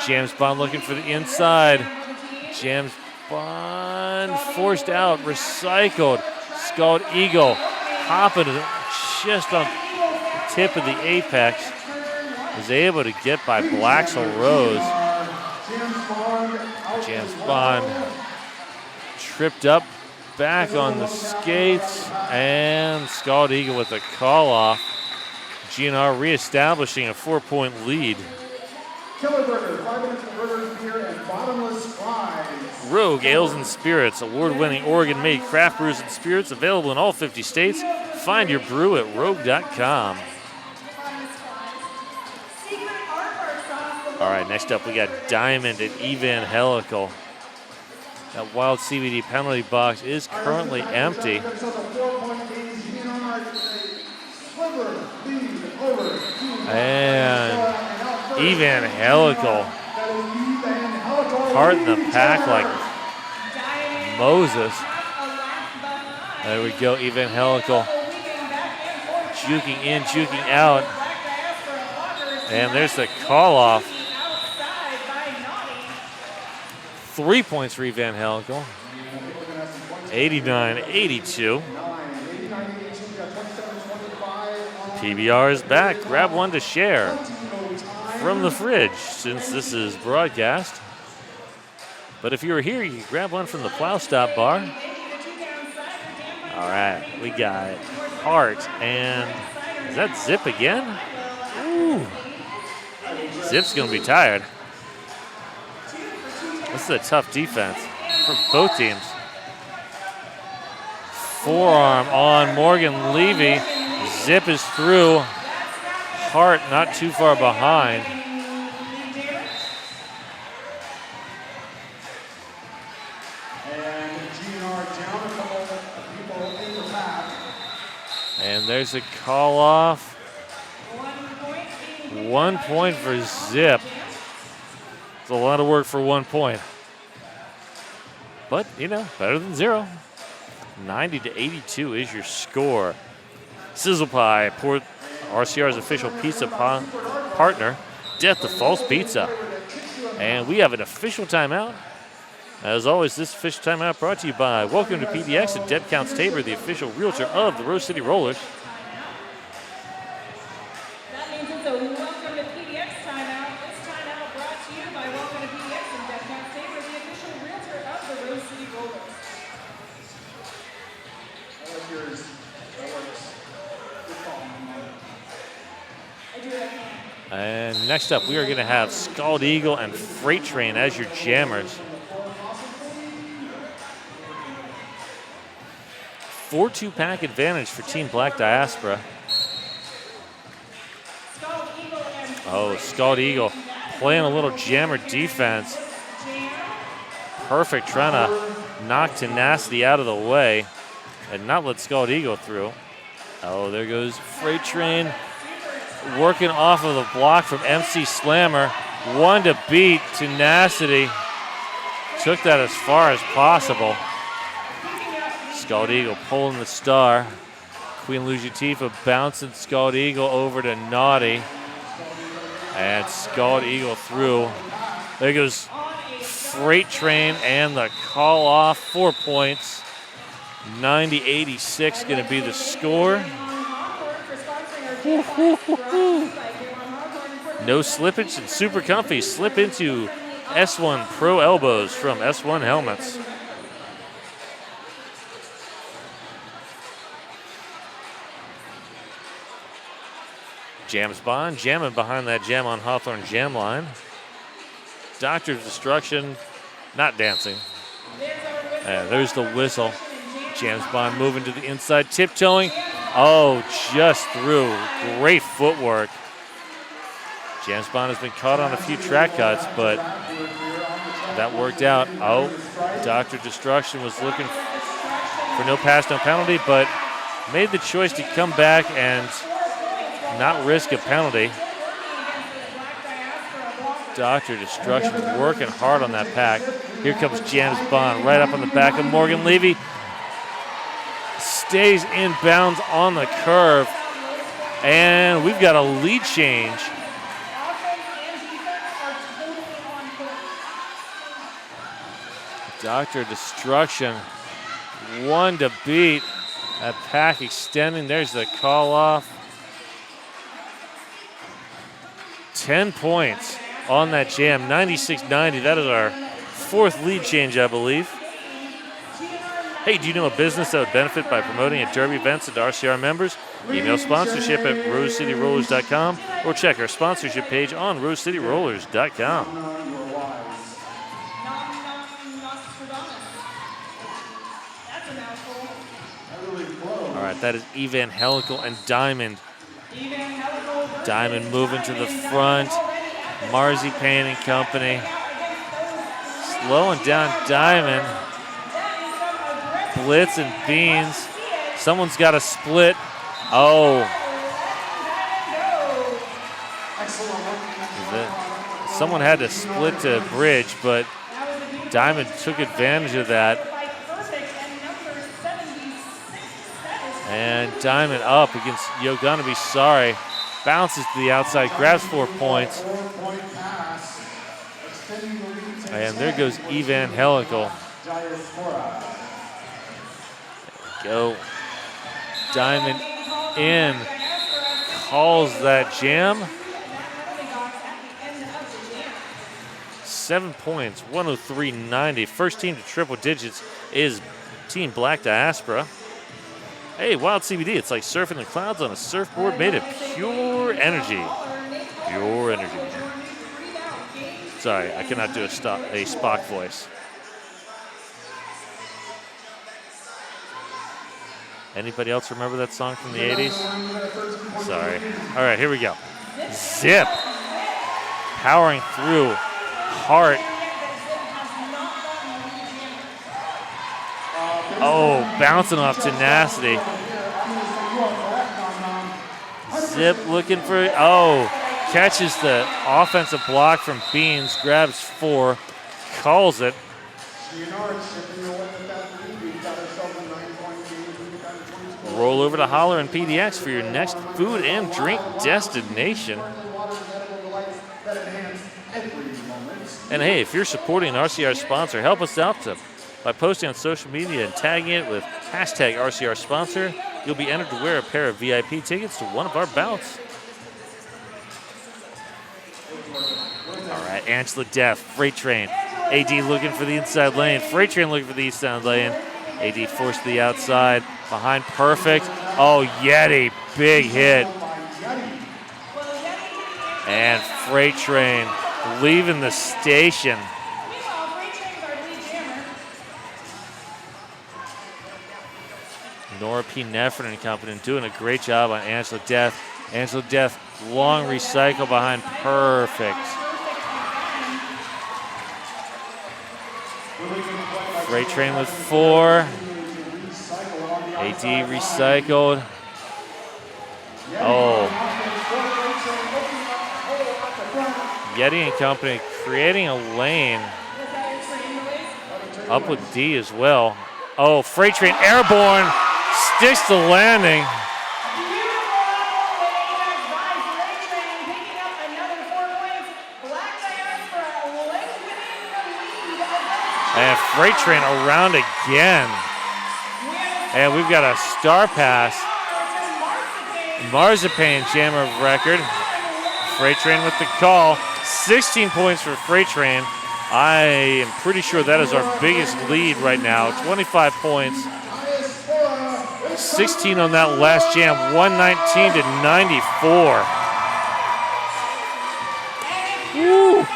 Jams Bond looking for the inside. Jams Bond forced out, recycled. Scald Eagle hopping just on the tip of the apex. Was able to get by Blaxel Rose. Jams Bond tripped up back on the skates, and Scald Eagle with a call off. GNR reestablishing a 4-point lead. Killer Burger, 5 minutes of burgers, beer, and bottomless fries. Rogue Ales and Spirits, award-winning Oregon-made craft brews and spirits, available in all 50 states. Find your brew at rogue.com. All right, next up we got Diamond and Evangelical. That Wild CBD penalty box is currently empty. And Evangelical, part in the pack like Moses. There we go, Evangelical. Juking in, juking out. And there's the call off. 3 points for Evangelical. 89-82. PBR is back. Grab one to share from the fridge since this is broadcast. But if you were here, you can grab one from the Plow Stop bar. All right, we got Hart and is that Zip again? Ooh. Zip's gonna be tired. This is a tough defense for both teams. Forearm on Morgan Levy. Zip is through. Hart not too far behind. And there's a call off. 1 point for Zip. It's a lot of work for 1 point. But, you know, better than 0. 90-82 is your score. Sizzle Pie, RCR's official pizza partner, Death to False Pizza. And we have an official timeout. As always, this official timeout brought to you by Welcome to PDX and Deb Counts Tabor, the official realtor of the Rose City Rollers. That means it's a Welcome to PDX timeout. This timeout brought to you by Welcome to PDX and Deb Counts Tabor, the official realtor of the Rose City Rollers. I like yours. That works. Good call. I do that. And next up, we are going to have Scald Eagle and Freight Train as your jammers. 4-2 pack advantage for Team Black Diaspora. Oh, Scald Eagle playing a little jammer defense. Perfect, trying to knock Tenacity out of the way and not let Scald Eagle through. Oh, there goes Freight Train working off of the block from MC Slammer. One to beat Tenacity. Took that as far as possible. Scald Eagle pulling the star. Queen Lujativa bouncing Scald Eagle over to Naughty. And Scald Eagle through. There goes Freight Train and the call off. 4 points. 90-86 going to be the score. No slippage and super comfy. Slip into S1 Pro elbows from S1 helmets. Jams Bond jamming behind that Jam on Hawthorne jam line. Doctor of Destruction not dancing. And there's the whistle. Jams Bond moving to the inside, tiptoeing. Oh, just through. Great footwork. Jams Bond has been caught on a few track cuts, but that worked out. Oh, Dr. Destruction was looking for no pass, no penalty, but made the choice to come back and not risk a penalty. Dr. Destruction working hard on that pack. Here comes Jams Bond right up on the back of Morgan Levy. Stays inbounds on the curve. And we've got a lead change. Dr. Destruction, one to beat. That pack extending. There's the call off. 10 points on that jam, 96-90. That is our fourth lead change, I believe. Hey, do you know a business that would benefit by promoting at Derby events and RCR members? Email sponsorship at rosecityrollers.com or check our sponsorship page on rosecityrollers.com. All right, that is Evangelical and Diamond. Diamond moving to the front. Marzipan and company. Slowing down Diamond. Blitz and Beans. Someone's got a split. Oh. Someone had to split to bridge, but Diamond took advantage of that. And Diamond up against You're Gonna Be Sorry. Bounces to the outside, grabs 4 points. And there goes Evangelical. Go. Diamond in. Calls that jam. 7 points, 103.90. First team to triple digits is Team Black Diaspora. Hey, Wild CBD, it's like surfing the clouds on a surfboard made of pure energy. Pure energy. Sorry, I cannot do a Spock voice. Anybody else remember that song from the 80s? Sorry. All right, here we go. Zip. Powering through. Hart. Oh, bouncing off Tenacity. Zip looking for, oh, catches the offensive block from Beans, grabs 4, calls it. roll over to Holler and PDX for your next food and drink destination. And hey, if you're supporting an RCR sponsor, help us out by posting on social media and tagging it with hashtag RCR sponsor. You'll be entered to wear a pair of VIP tickets to one of our bouts. All right, Angela Death, Freight Train. AD looking for the inside lane. Freight Train looking for the inside lane. AD forced to the outside. Behind Perfect. Oh, Yeti, big hit. And Freight Train leaving the station. Nora P. Neffern and company doing a great job on Angela Death. Angela Death, long recycle behind Perfect. Freight Train with 4. AD recycled. Oh. Yeti and company creating a lane. Up with D as well. Oh, Freight Train airborne. Sticks the landing. And Freight Train around again. And we've got a star pass. Marzipan jammer of record. Freight Train with the call. 16 points for Freight Train. I am pretty sure that is our biggest lead right now. 25 points. 16 on that last jam. 119 to 94. Woo.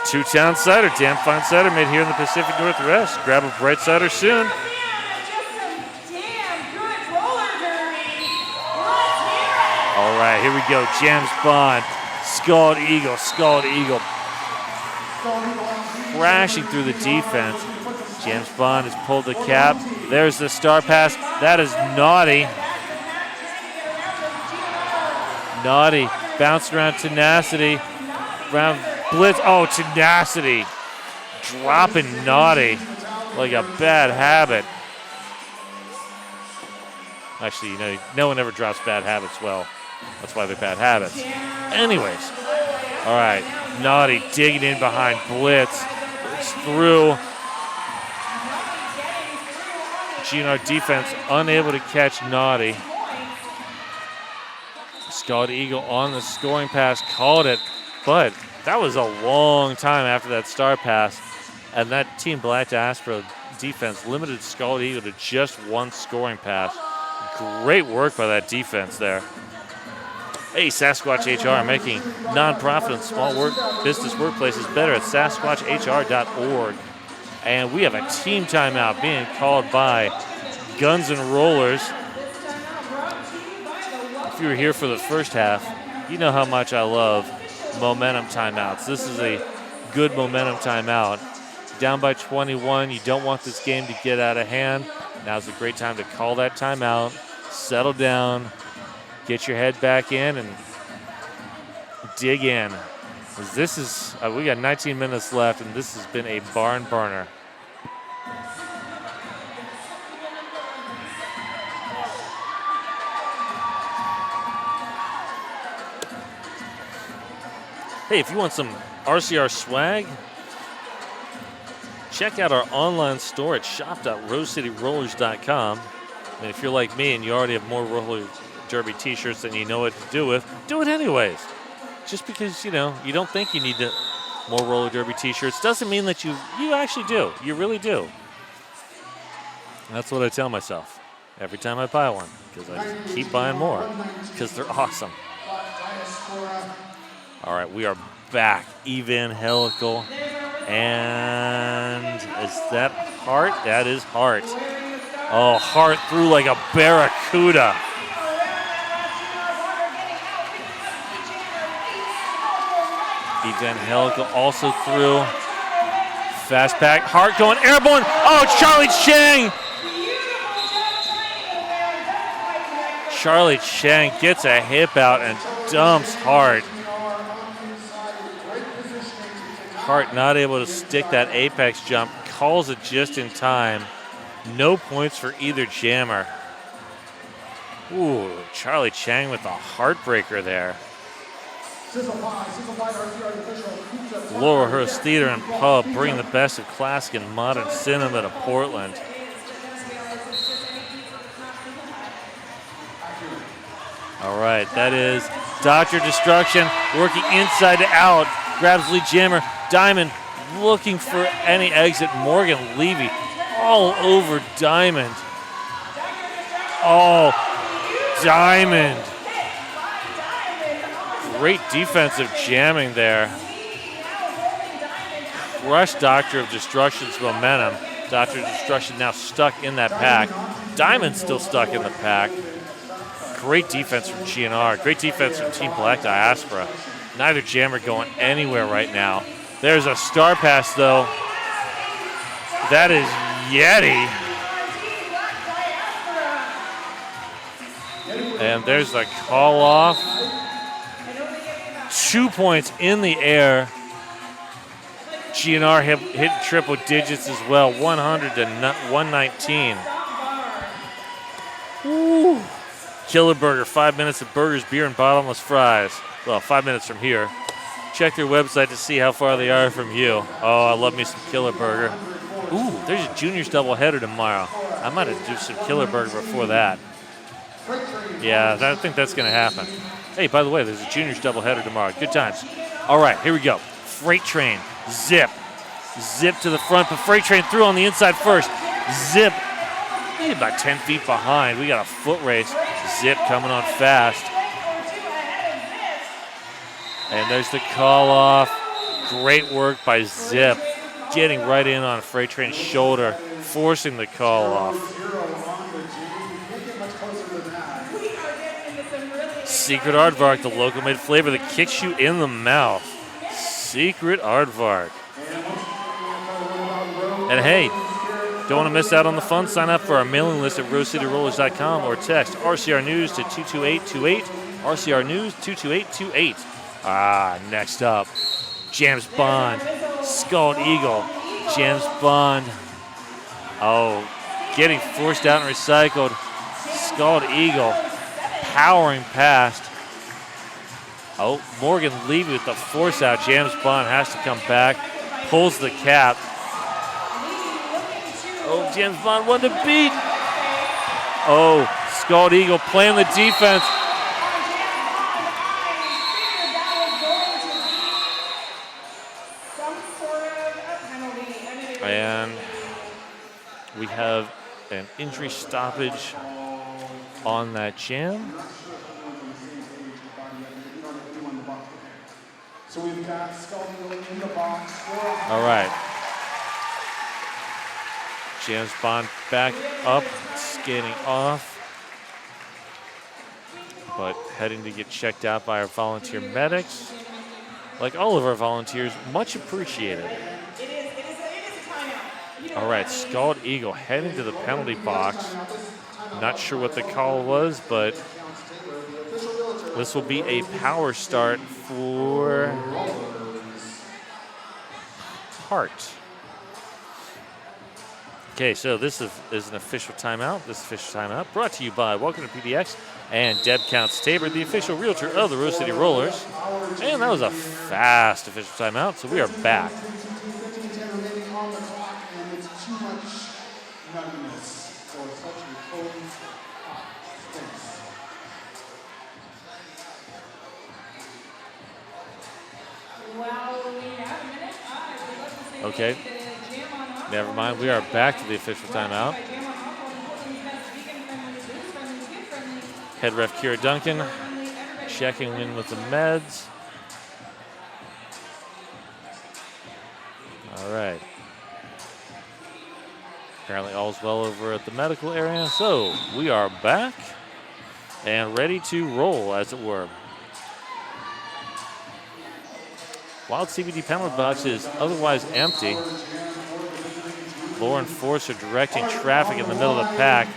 Two-town cider, damn fine cider made here in the Pacific Northwest. Grab a bright cider soon. All right, here we go. James Bond, Scald Eagle. Crashing through the defense. James Bond has pulled the cap. There's the star pass. That is Naughty. Naughty bounced around Tenacity. Around Blitz. Oh, Tenacity. Dropping Naughty like a bad habit. Actually, no one ever drops bad habits well. That's why they're bad habits. Anyways. All right. Naughty digging in behind Blitz. It's through. GNR defense unable to catch Naughty. Scald Eagle on the scoring pass. Called it. But that was a long time after that star pass. And that Team Black Diaspora defense limited Scald Eagle to just one scoring pass. Great work by that defense there. Hey, Sasquatch HR, making nonprofit and small business workplaces better at sasquatchr.org. And we have a team timeout being called by Guns and Rollers. If you were here for the first half, you know how much I love momentum timeouts. This is a good momentum timeout. Down by 21, you don't want this game to get out of hand. Now's a great time to call that timeout, settle down, get your head back in, and dig in. This is, we got 19 minutes left, and this has been a barn burner. Hey, if you want some RCR swag, check out our online store at shop.rosecityrollers.com. And if you're like me and you already have more roller derby t-shirts than you know what to do with, do it anyways. Just because, you don't think you need more roller derby t-shirts doesn't mean that you actually do. You really do. And that's what I tell myself every time I buy one, because I keep buying more because they're awesome. All right, we are back. Evangelical. And is that Hart? That is Hart. Oh, Hart threw like a barracuda. Evangelical also threw. Fast pack. Hart going airborne. Oh, Charlie Chang. Charlie Chang gets a hip out and dumps Hart. Hart not able to stick that apex jump. Calls it just in time. No points for either jammer. Ooh, Charlie Chang with a heartbreaker there. Laurel Hearst Theater and Pub bringing the best of classic and modern cinema to Portland. All right, that is Dr. Destruction working inside to out. Grabs lead jammer. Diamond looking for any exit. Morgan Levy all over Diamond. Oh, Diamond. Great defensive jamming there. Crushed Doctor of Destruction's momentum. Doctor of Destruction now stuck in that pack. Diamond still stuck in the pack. Great defense from GNR. Great defense from Team Black Diaspora. Neither jammer going anywhere right now. There's a star pass, though. That is Yeti. And there's the call off. 2 points in the air. GNR hit triple digits as well. 100 to 119. Woo. Killer Burger, 5 minutes of burgers, beer, and bottomless fries. Well, 5 minutes from here. Check their website to see how far they are from you. Oh, I love me some Killer Burger. Ooh, there's a juniors doubleheader tomorrow. I might have to do some Killer Burger before that. Yeah, I think that's going to happen. Hey, by the way, there's a juniors doubleheader tomorrow. Good times. All right, here we go. Freight Train, Zip. Zip to the front, but Freight Train through on the inside first. Zip, maybe about 10 feet behind. We got a foot race. Zip coming on fast. And there's the call off. Great work by Zip. Getting right in on Freight Train's shoulder, forcing the call off. Secret Aardvark, the local made flavor that kicks you in the mouth. Secret Aardvark. And hey, don't want to miss out on the fun? Sign up for our mailing list at rosecityrollers.com or text RCR News to 22828. RCR News 22828. Next up, James Bond, Scald Eagle, James Bond. Oh, getting forced out and recycled. Scald Eagle powering past. Oh, Morgan Levy with the force out. James Bond has to come back, pulls the cap. Oh, James Bond one to beat. Oh, Scald Eagle playing the defense. And we have an injury stoppage on that jam. So we've got Scald Eagle in the box. All right. James Bond back up, skating off, but heading to get checked out by our volunteer medics. Like all of our volunteers, much appreciated. All right, Scald Eagle heading to the penalty box. Not sure what the call was, but this will be a power start for Hart. Okay, so this is an official timeout. This official timeout brought to you by Welcome to PDX and Deb Counts Tabor, the official realtor of the Rose City Rollers. And that was a fast official timeout, so we are back. Okay, never mind. We are back to the official timeout. Head ref Kira Duncan checking in with the meds. All right. Apparently all's well over at the medical area. So we are back and ready to roll, as it were. Wild CBD penalty box is otherwise empty. Lauren Forcer directing traffic in the middle of the pack.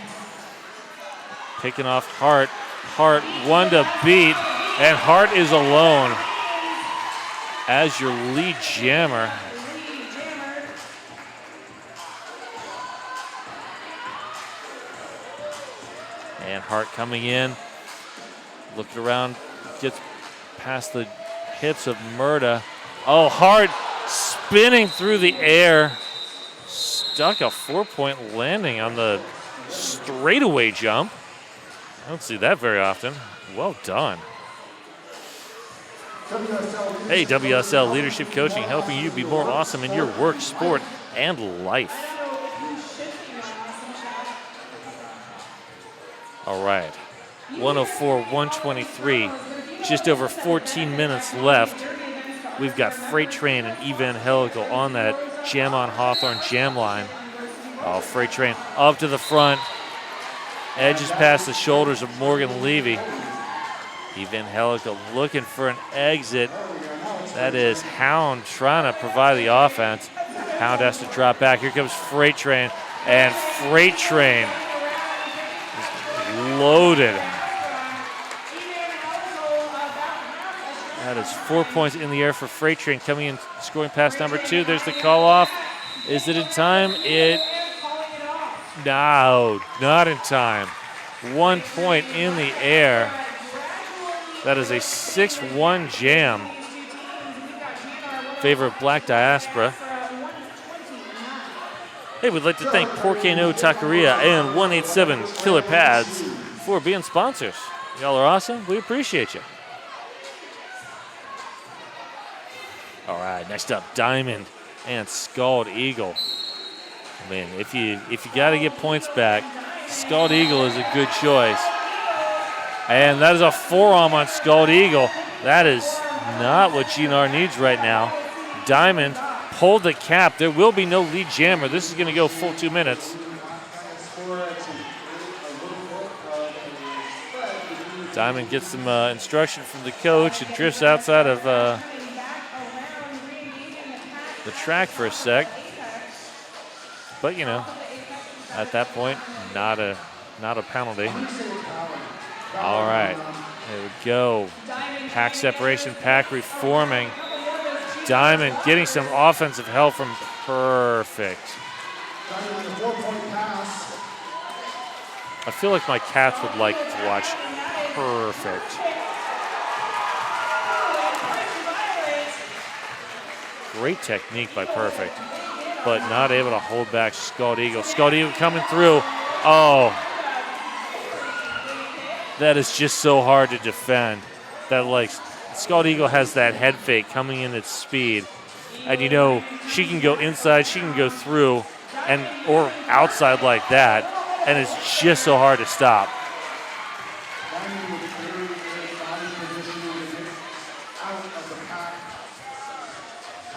Picking off Hart. Hart one to beat, and Hart is alone as your lead jammer. And Hart coming in, looking around, gets past the hips of Murda. Oh, Hart spinning through the air, stuck a 4-point landing on the straightaway jump. I don't see that very often. Well done. Hey, WSL Leadership Coaching, helping you be more awesome in your work, sport, and life. All right, 104-123, just over 14 minutes left. We've got Freight Train and Evangelical on that Jam on Hawthorne jam line. Oh, Freight Train up to the front, edges past the shoulders of Morgan Levy. Evangelical looking for an exit. That is Hound trying to provide the offense. Hound has to drop back. Here comes Freight Train, and Freight Train is loaded. That is 4 points in the air for Freight Train, coming in, scoring past number 2. There's the call off. Is it in time? No, not in time. 1 point in the air. That is a 6-1 jam in favor of Black Diaspora. Hey, we'd like to thank Porcano Taqueria and 187 Killer Pads for being sponsors. Y'all are awesome. We appreciate you. All right, next up, Diamond and Scald Eagle. I mean, if you got to get points back, Scald Eagle is a good choice. And that is a forearm on Scald Eagle. That is not what GNR needs right now. Diamond pulled the cap. There will be no lead jammer. This is going to go full 2 minutes. Diamond gets some instruction from the coach and drifts outside of the track for a sec. But, you know, at that point, not a penalty. All right, there we go. Pack separation, pack reforming. Diamond getting some offensive help from Perfect. I feel like my cats would like to watch Perfect. Great technique by Perfect, but not able to hold back Scald Eagle. Scald Eagle coming through. Oh. That is just so hard to defend. That, like, Scald Eagle has that head fake coming in at speed. And, you know, she can go inside, she can go through, or outside like that. And it's just so hard to stop.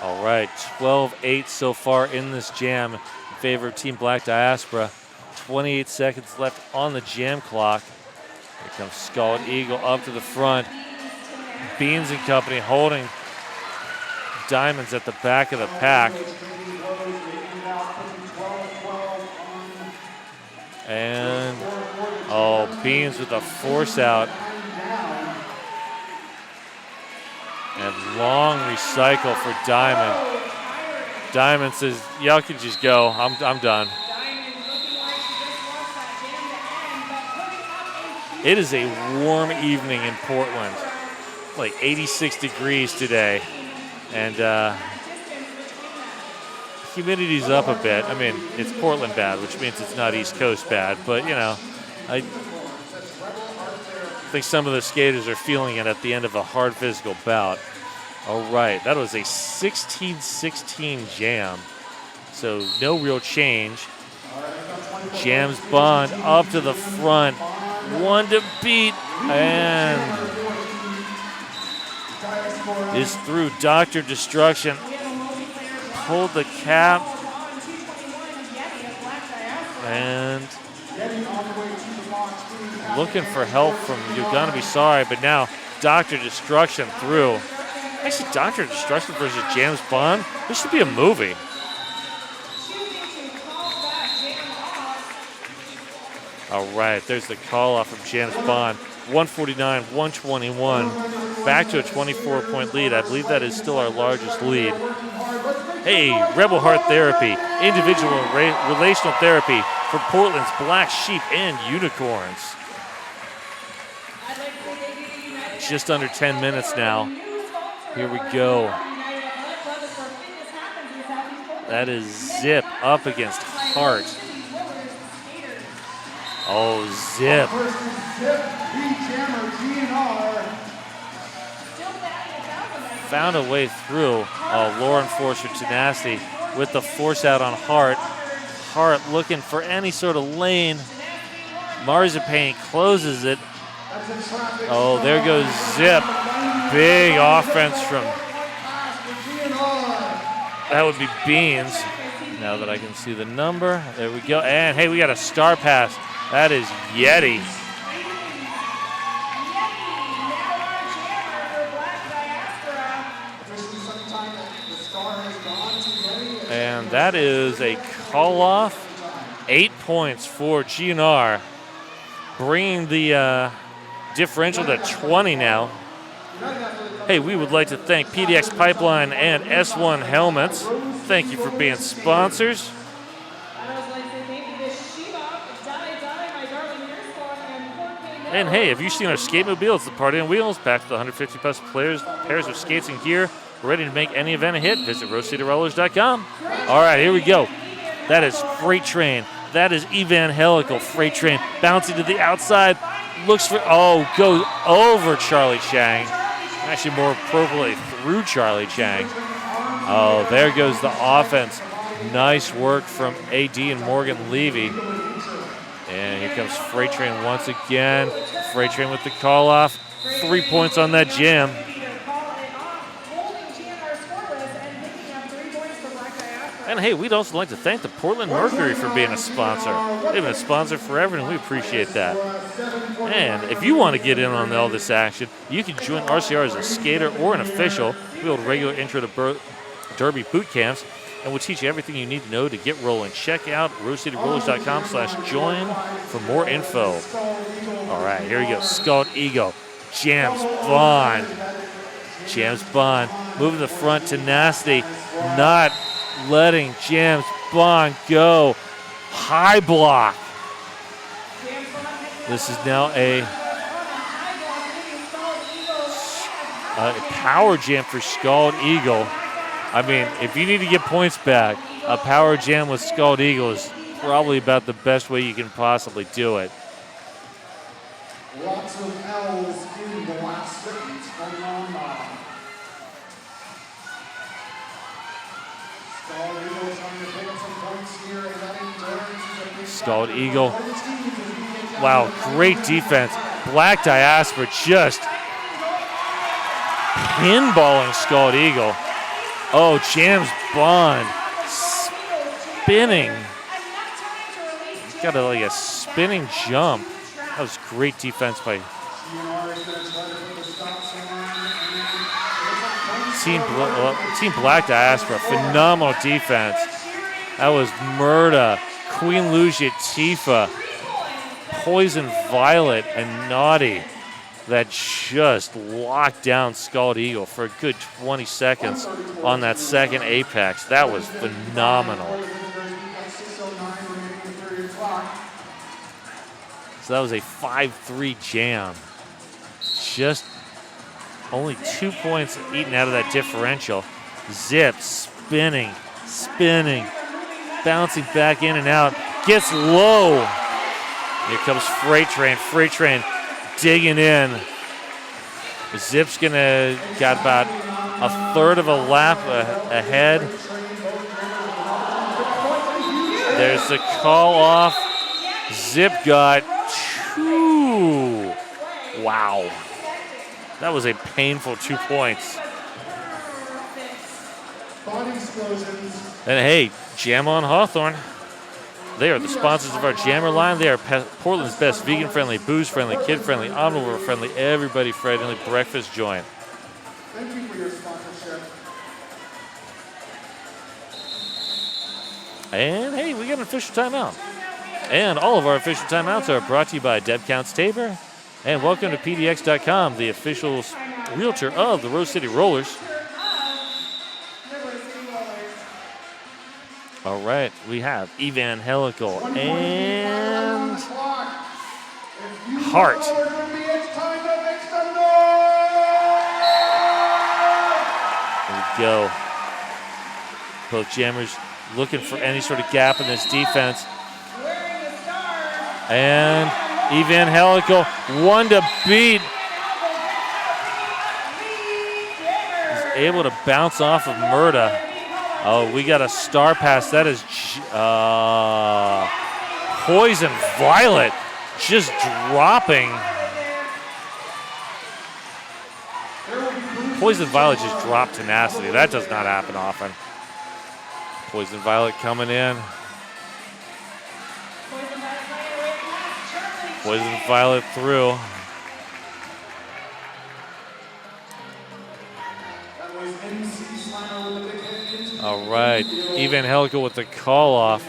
All right, 12-8 so far in this jam in favor of Team Black Diaspora. 28 seconds left on the jam clock. Here comes Scald Eagle up to the front. Beans and company holding Diamonds at the back of the pack. And, oh, Beans with a force out. And long recycle for Diamond. Diamond says, y'all can just go. I'm done. It is a warm evening in Portland, like 86 degrees today, and humidity's up a bit. I mean, it's Portland bad, which means it's not East Coast bad, but, you know, I think some of the skaters are feeling it at the end of a hard physical bout. All right, that was a 16-16 jam, so no real change. Jams Bond up to the front. One to beat, and is through. Dr. Destruction pulled the cap, and looking for help from You're Gonna Be Sorry, but now Dr. Destruction through. Actually, Dr. Destruction versus James Bond, this should be a movie. All right, there's the call off from James Bond. 149-121. Back to a 24-point lead. I believe that is still our largest lead. Hey, Rebel Heart Therapy, individual and relational therapy for Portland's Black Sheep and Unicorns. just under 10 minutes now. Here we go. That is Zip up against Hart. Oh, Zip. Found a way through. Oh, Lauren forced her tenacity with the force out on Hart. Hart looking for any sort of lane. Marzipan closes it. Oh, there goes Zip. Big offense from, that would be Beans. Now that I can see the number. There we go. And hey, we got a star pass. That is Yeti. And that is a call-off. 8 points for GNR, bringing the differential to 20 now. Hey, we would like to thank PDX Pipeline and S1 Helmets. Thank you for being sponsors. And hey, have you seen our skate mobile? It's the Party on Wheels, packed with 150 plus pairs of skates and gear. We're ready to make any event a hit. Visit RoseCityRollers.com. All right, here we go. That is Freight Train. That is Evangelical Freight Train. Bouncing to the outside. Looks for, oh, goes over Charlie Chang. Actually, more appropriately, through Charlie Chang. Oh, there goes the offense. Nice work from AD and Morgan Levy. And here comes Freight Train once again. Freight Train with the call-off. 3 points on that jam. And hey, we'd also like to thank the Portland Mercury for being a sponsor. They've been a sponsor forever, and we appreciate that. And if you want to get in on all this action, you can join RCR as a skater or an official. We hold regular intro to Derby boot camps, and we'll teach you everything you need to know to get rolling. Check out RoseCityRollers.com/join for more info. All right, here we go. Scald Eagle, Jams Bond. Jams Bond moving the front to Nasty, not letting Jams Bond go. High block. This is now a power jam for Scald Eagle. I mean, if you need to get points back, a power jam with Scald Eagle is probably about the best way you can possibly do it. Lots of L's in the last sentence going on now. Scald Eagle. Wow, great defense. Black Diaspora just pinballing Scald Eagle. Oh, Jams Bond spinning. He's got like a spinning jump. That was great defense by Team Black Diaspora. Phenomenal defense. That was Murda, Queen Lucia, Tifa, Poison Violet, and Naughty that just locked down Scald Eagle for a good 20 seconds on that second apex. That was phenomenal. So that was a 5-3 jam. Just only 2 points eaten out of that differential. Zip spinning, bouncing back in and out. Gets low. Here comes Freight Train. Freight Train digging in. Zip's gonna got about a third of a lap ahead. There's the call off. Zip got 2. Wow. That was a painful 2 points. And hey, Jam on Hawthorne. They are the sponsors of our Jammer line. They are Portland's best vegan-friendly, booze-friendly, kid-friendly, omnivore-friendly, everybody-friendly breakfast joint. Thank you for your sponsorship. And hey, we got an official timeout. And all of our official timeouts are brought to you by Deb Counts Tabor. And welcome to PDX.com, the official realtor of the Rose City Rollers. All right, we have Evangelical and Hart. go. Both jammers looking for any sort of gap in this defense. And Evangelical, one to beat. He's able to bounce off of Murda. Oh, we got a star pass. That is Poison Violet just dropping. Poison Violet just dropped Tenacity. That does not happen often. Poison Violet coming in. Poison Violet through. All right, Evangelical with the call off.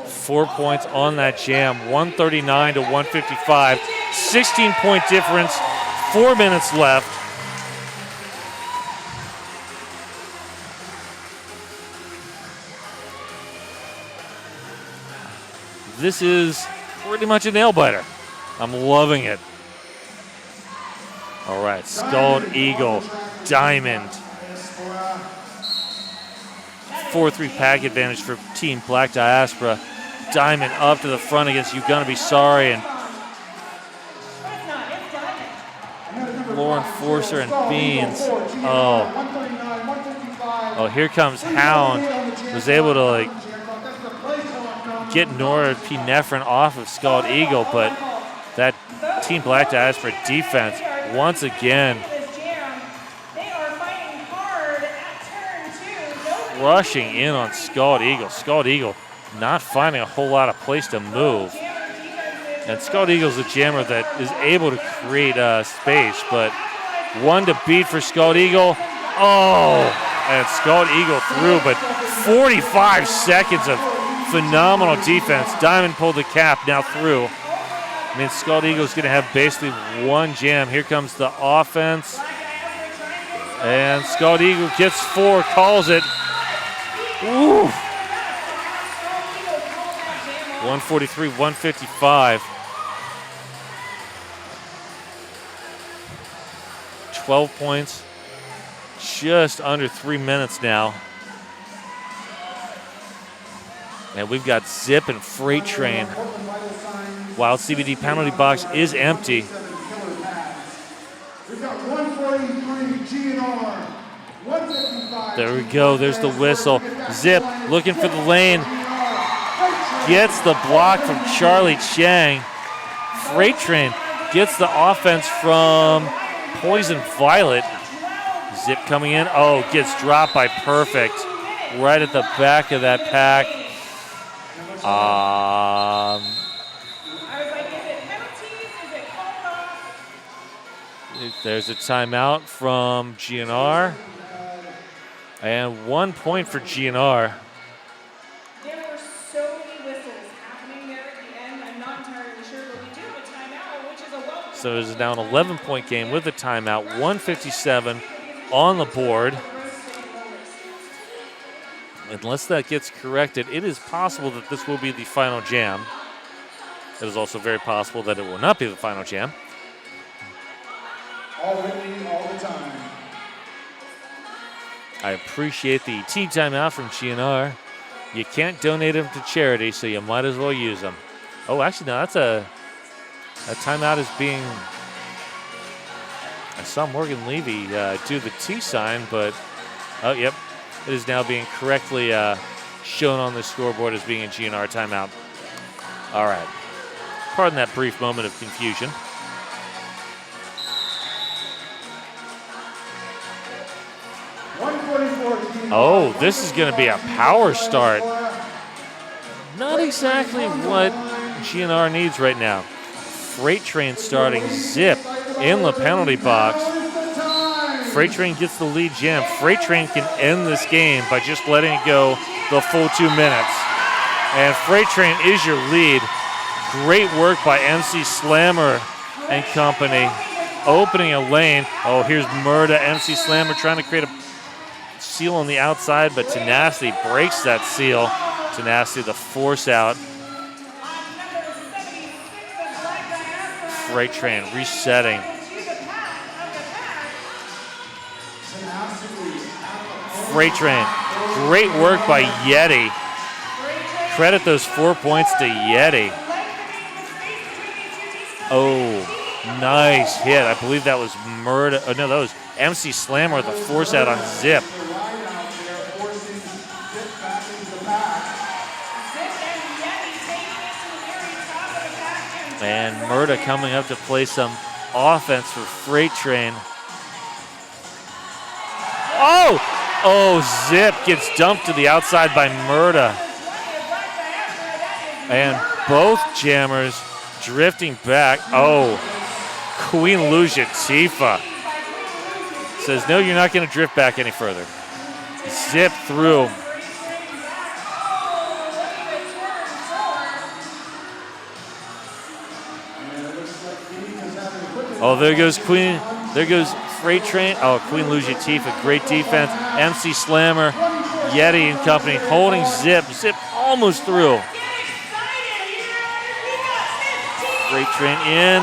4 points on that jam, 139 to 155. 16-point difference, 4 minutes left. This is pretty much a nail biter. I'm loving it. All right, Scald Eagle, Diamond. 4-3 pack advantage for Team Black Diaspora. Diamond up to the front against You Gonna Be Sorry and Lauren Forcer and Beans. Oh, here comes Hound. Was able to get Nora P. Nephron off of Scald Eagle, but that Team Black Diaspora defense once again rushing in on Scald Eagle. Scald Eagle not finding a whole lot of place to move. And Scald Eagle's a jammer that is able to create space, but one to beat for Scald Eagle. Oh, and Scald Eagle through, but 45 seconds of phenomenal defense. Diamond pulled the cap, now through. I mean, Scald Eagle's going to have basically one jam. Here comes the offense. And Scald Eagle gets 4, calls it. Ooh. 143, 155. 12 points. Just under 3 minutes now. And we've got Zip and Freight Train. While CBD penalty box is empty. We've got 143 GNR. 155. There we go. There's the whistle. Zip looking for the lane. Gets the block from Charlie Chang. Freight Train gets the offense from Poison Violet. Zip coming in. Oh, gets dropped by Perfect. Right at the back of that pack. There's a timeout from GNR. And 1 point for GNR. There were so many whistles happening there at the end. I'm not entirely sure, but we do have a timeout, which is a welcome. So it is now an 11-point game with a timeout. 157 on the board. Unless that gets corrected, it is possible that this will be the final jam. It is also very possible that it will not be the final jam. All Whitney, all the time. I appreciate the tea timeout from GNR. You can't donate them to charity, so you might as well use them. Oh, actually, no, that's a timeout is being. I saw Morgan Levy do the T sign, but oh, yep, it is now being correctly shown on the scoreboard as being a GNR timeout. All right, pardon that brief moment of confusion. Oh, this is going to be a power start. Not exactly what GNR needs right now. Freight Train starting. Zip in the penalty box. Freight Train gets the lead jam. Freight Train can end this game by just letting it go the full 2 minutes. And Freight Train is your lead. Great work by MC Slammer and company. Opening a lane. Oh, here's Murda. MC Slammer trying to create a seal on the outside, but Tenacity breaks that seal. Tenacity, the force out. Freight Train resetting. Freight Train. Great work by Yeti. Credit those 4 points to Yeti. Oh, nice hit. I believe that was Murda. Oh, no, that was MC Slammer with a force out on Zip. And Murda coming up to play some offense for Freight Train. Oh, Zip gets dumped to the outside by Murda. And both jammers drifting back. Oh, Queen Lucia Tifa says, no, you're not going to drift back any further. Zip through. Oh, there goes Queen. There goes Freight Train. Oh, Queen Lucia Tifa, great defense. MC Slammer, Yeti and company holding Zip. Zip almost through. Freight Train in.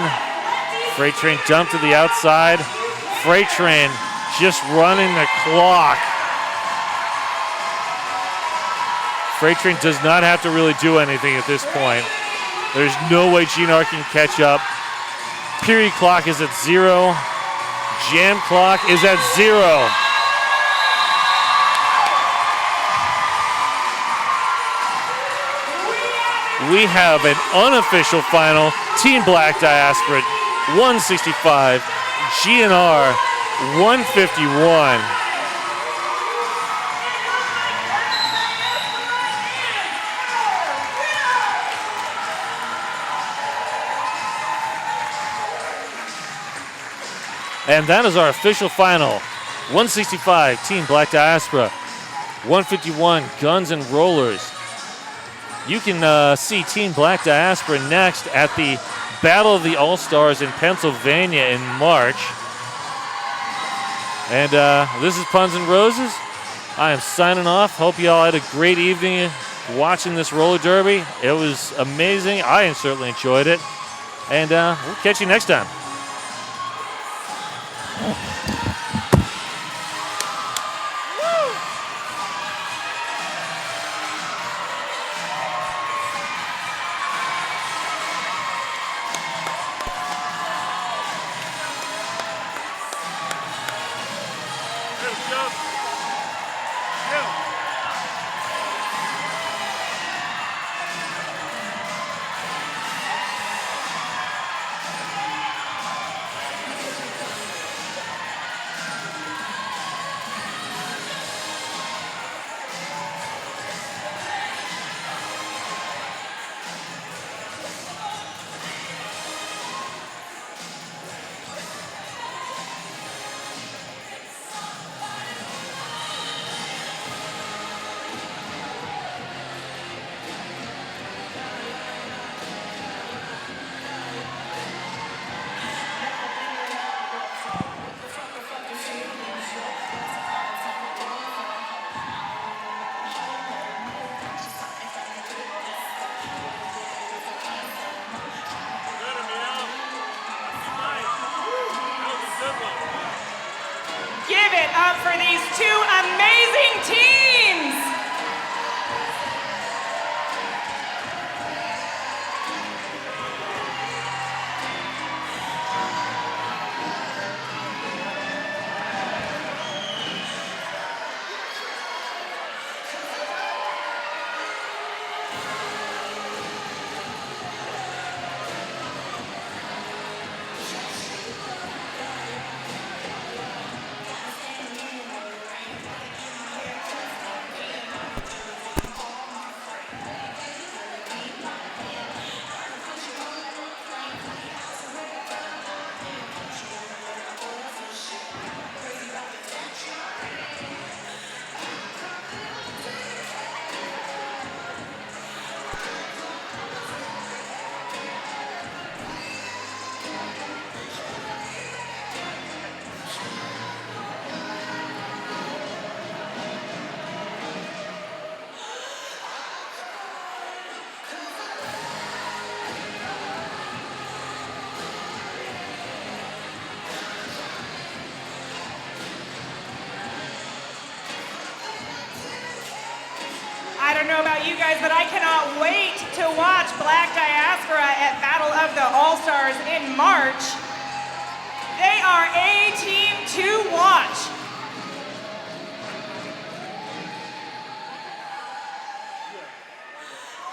Freight Train dumped to the outside. Freight Train just running the clock. Freight Train does not have to really do anything at this point. There's no way GNR can catch up. Period clock is at 0. Jam clock is at 0. We have an unofficial final. Team Black Diaspora 165, GNR 151. And that is our official final. 165, Team Black Diaspora. 151, Guns and Rollers. You can see Team Black Diaspora next at the Battle of the All-Stars in Pennsylvania in March. And this is Puns and Roses. I am signing off. Hope you all had a great evening watching this roller derby. It was amazing. I certainly enjoyed it. And we'll catch you next time. Give it up for these two amazing teams! don't know about you guys, but I cannot wait to watch Black Diaspora at Battle of the All-Stars in March. They are a team to watch.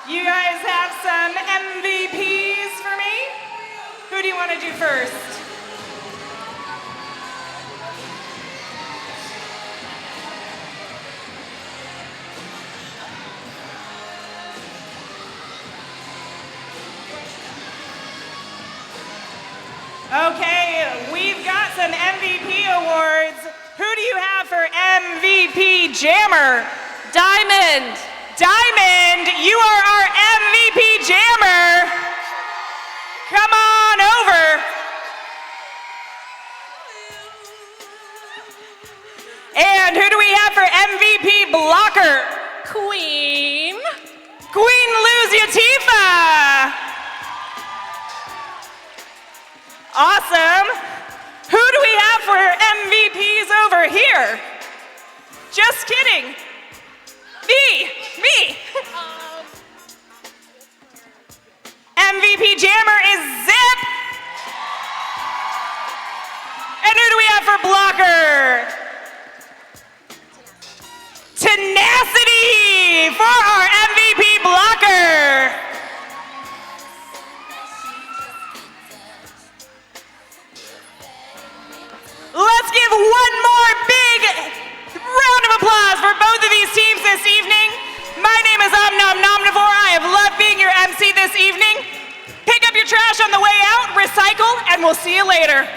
You guys have some MVPs for me? Who do you want to do first? Okay, we've got some MVP awards. Who do you have for MVP Jammer? Diamond. Diamond, you are our MVP Jammer. Come on over. And who do we have for MVP Blocker? Queen. Queen Luziatifa. Awesome. Who do we have for MVPs over here? Just kidding. Me. MVP Jammer is Zip. And who do we have for Blocker? Tenacity for our MVP Blocker. Let's give one more big round of applause for both of these teams this evening. My name is Omnivore. I have loved being your MC this evening. Pick up your trash on the way out, recycle, and we'll see you later.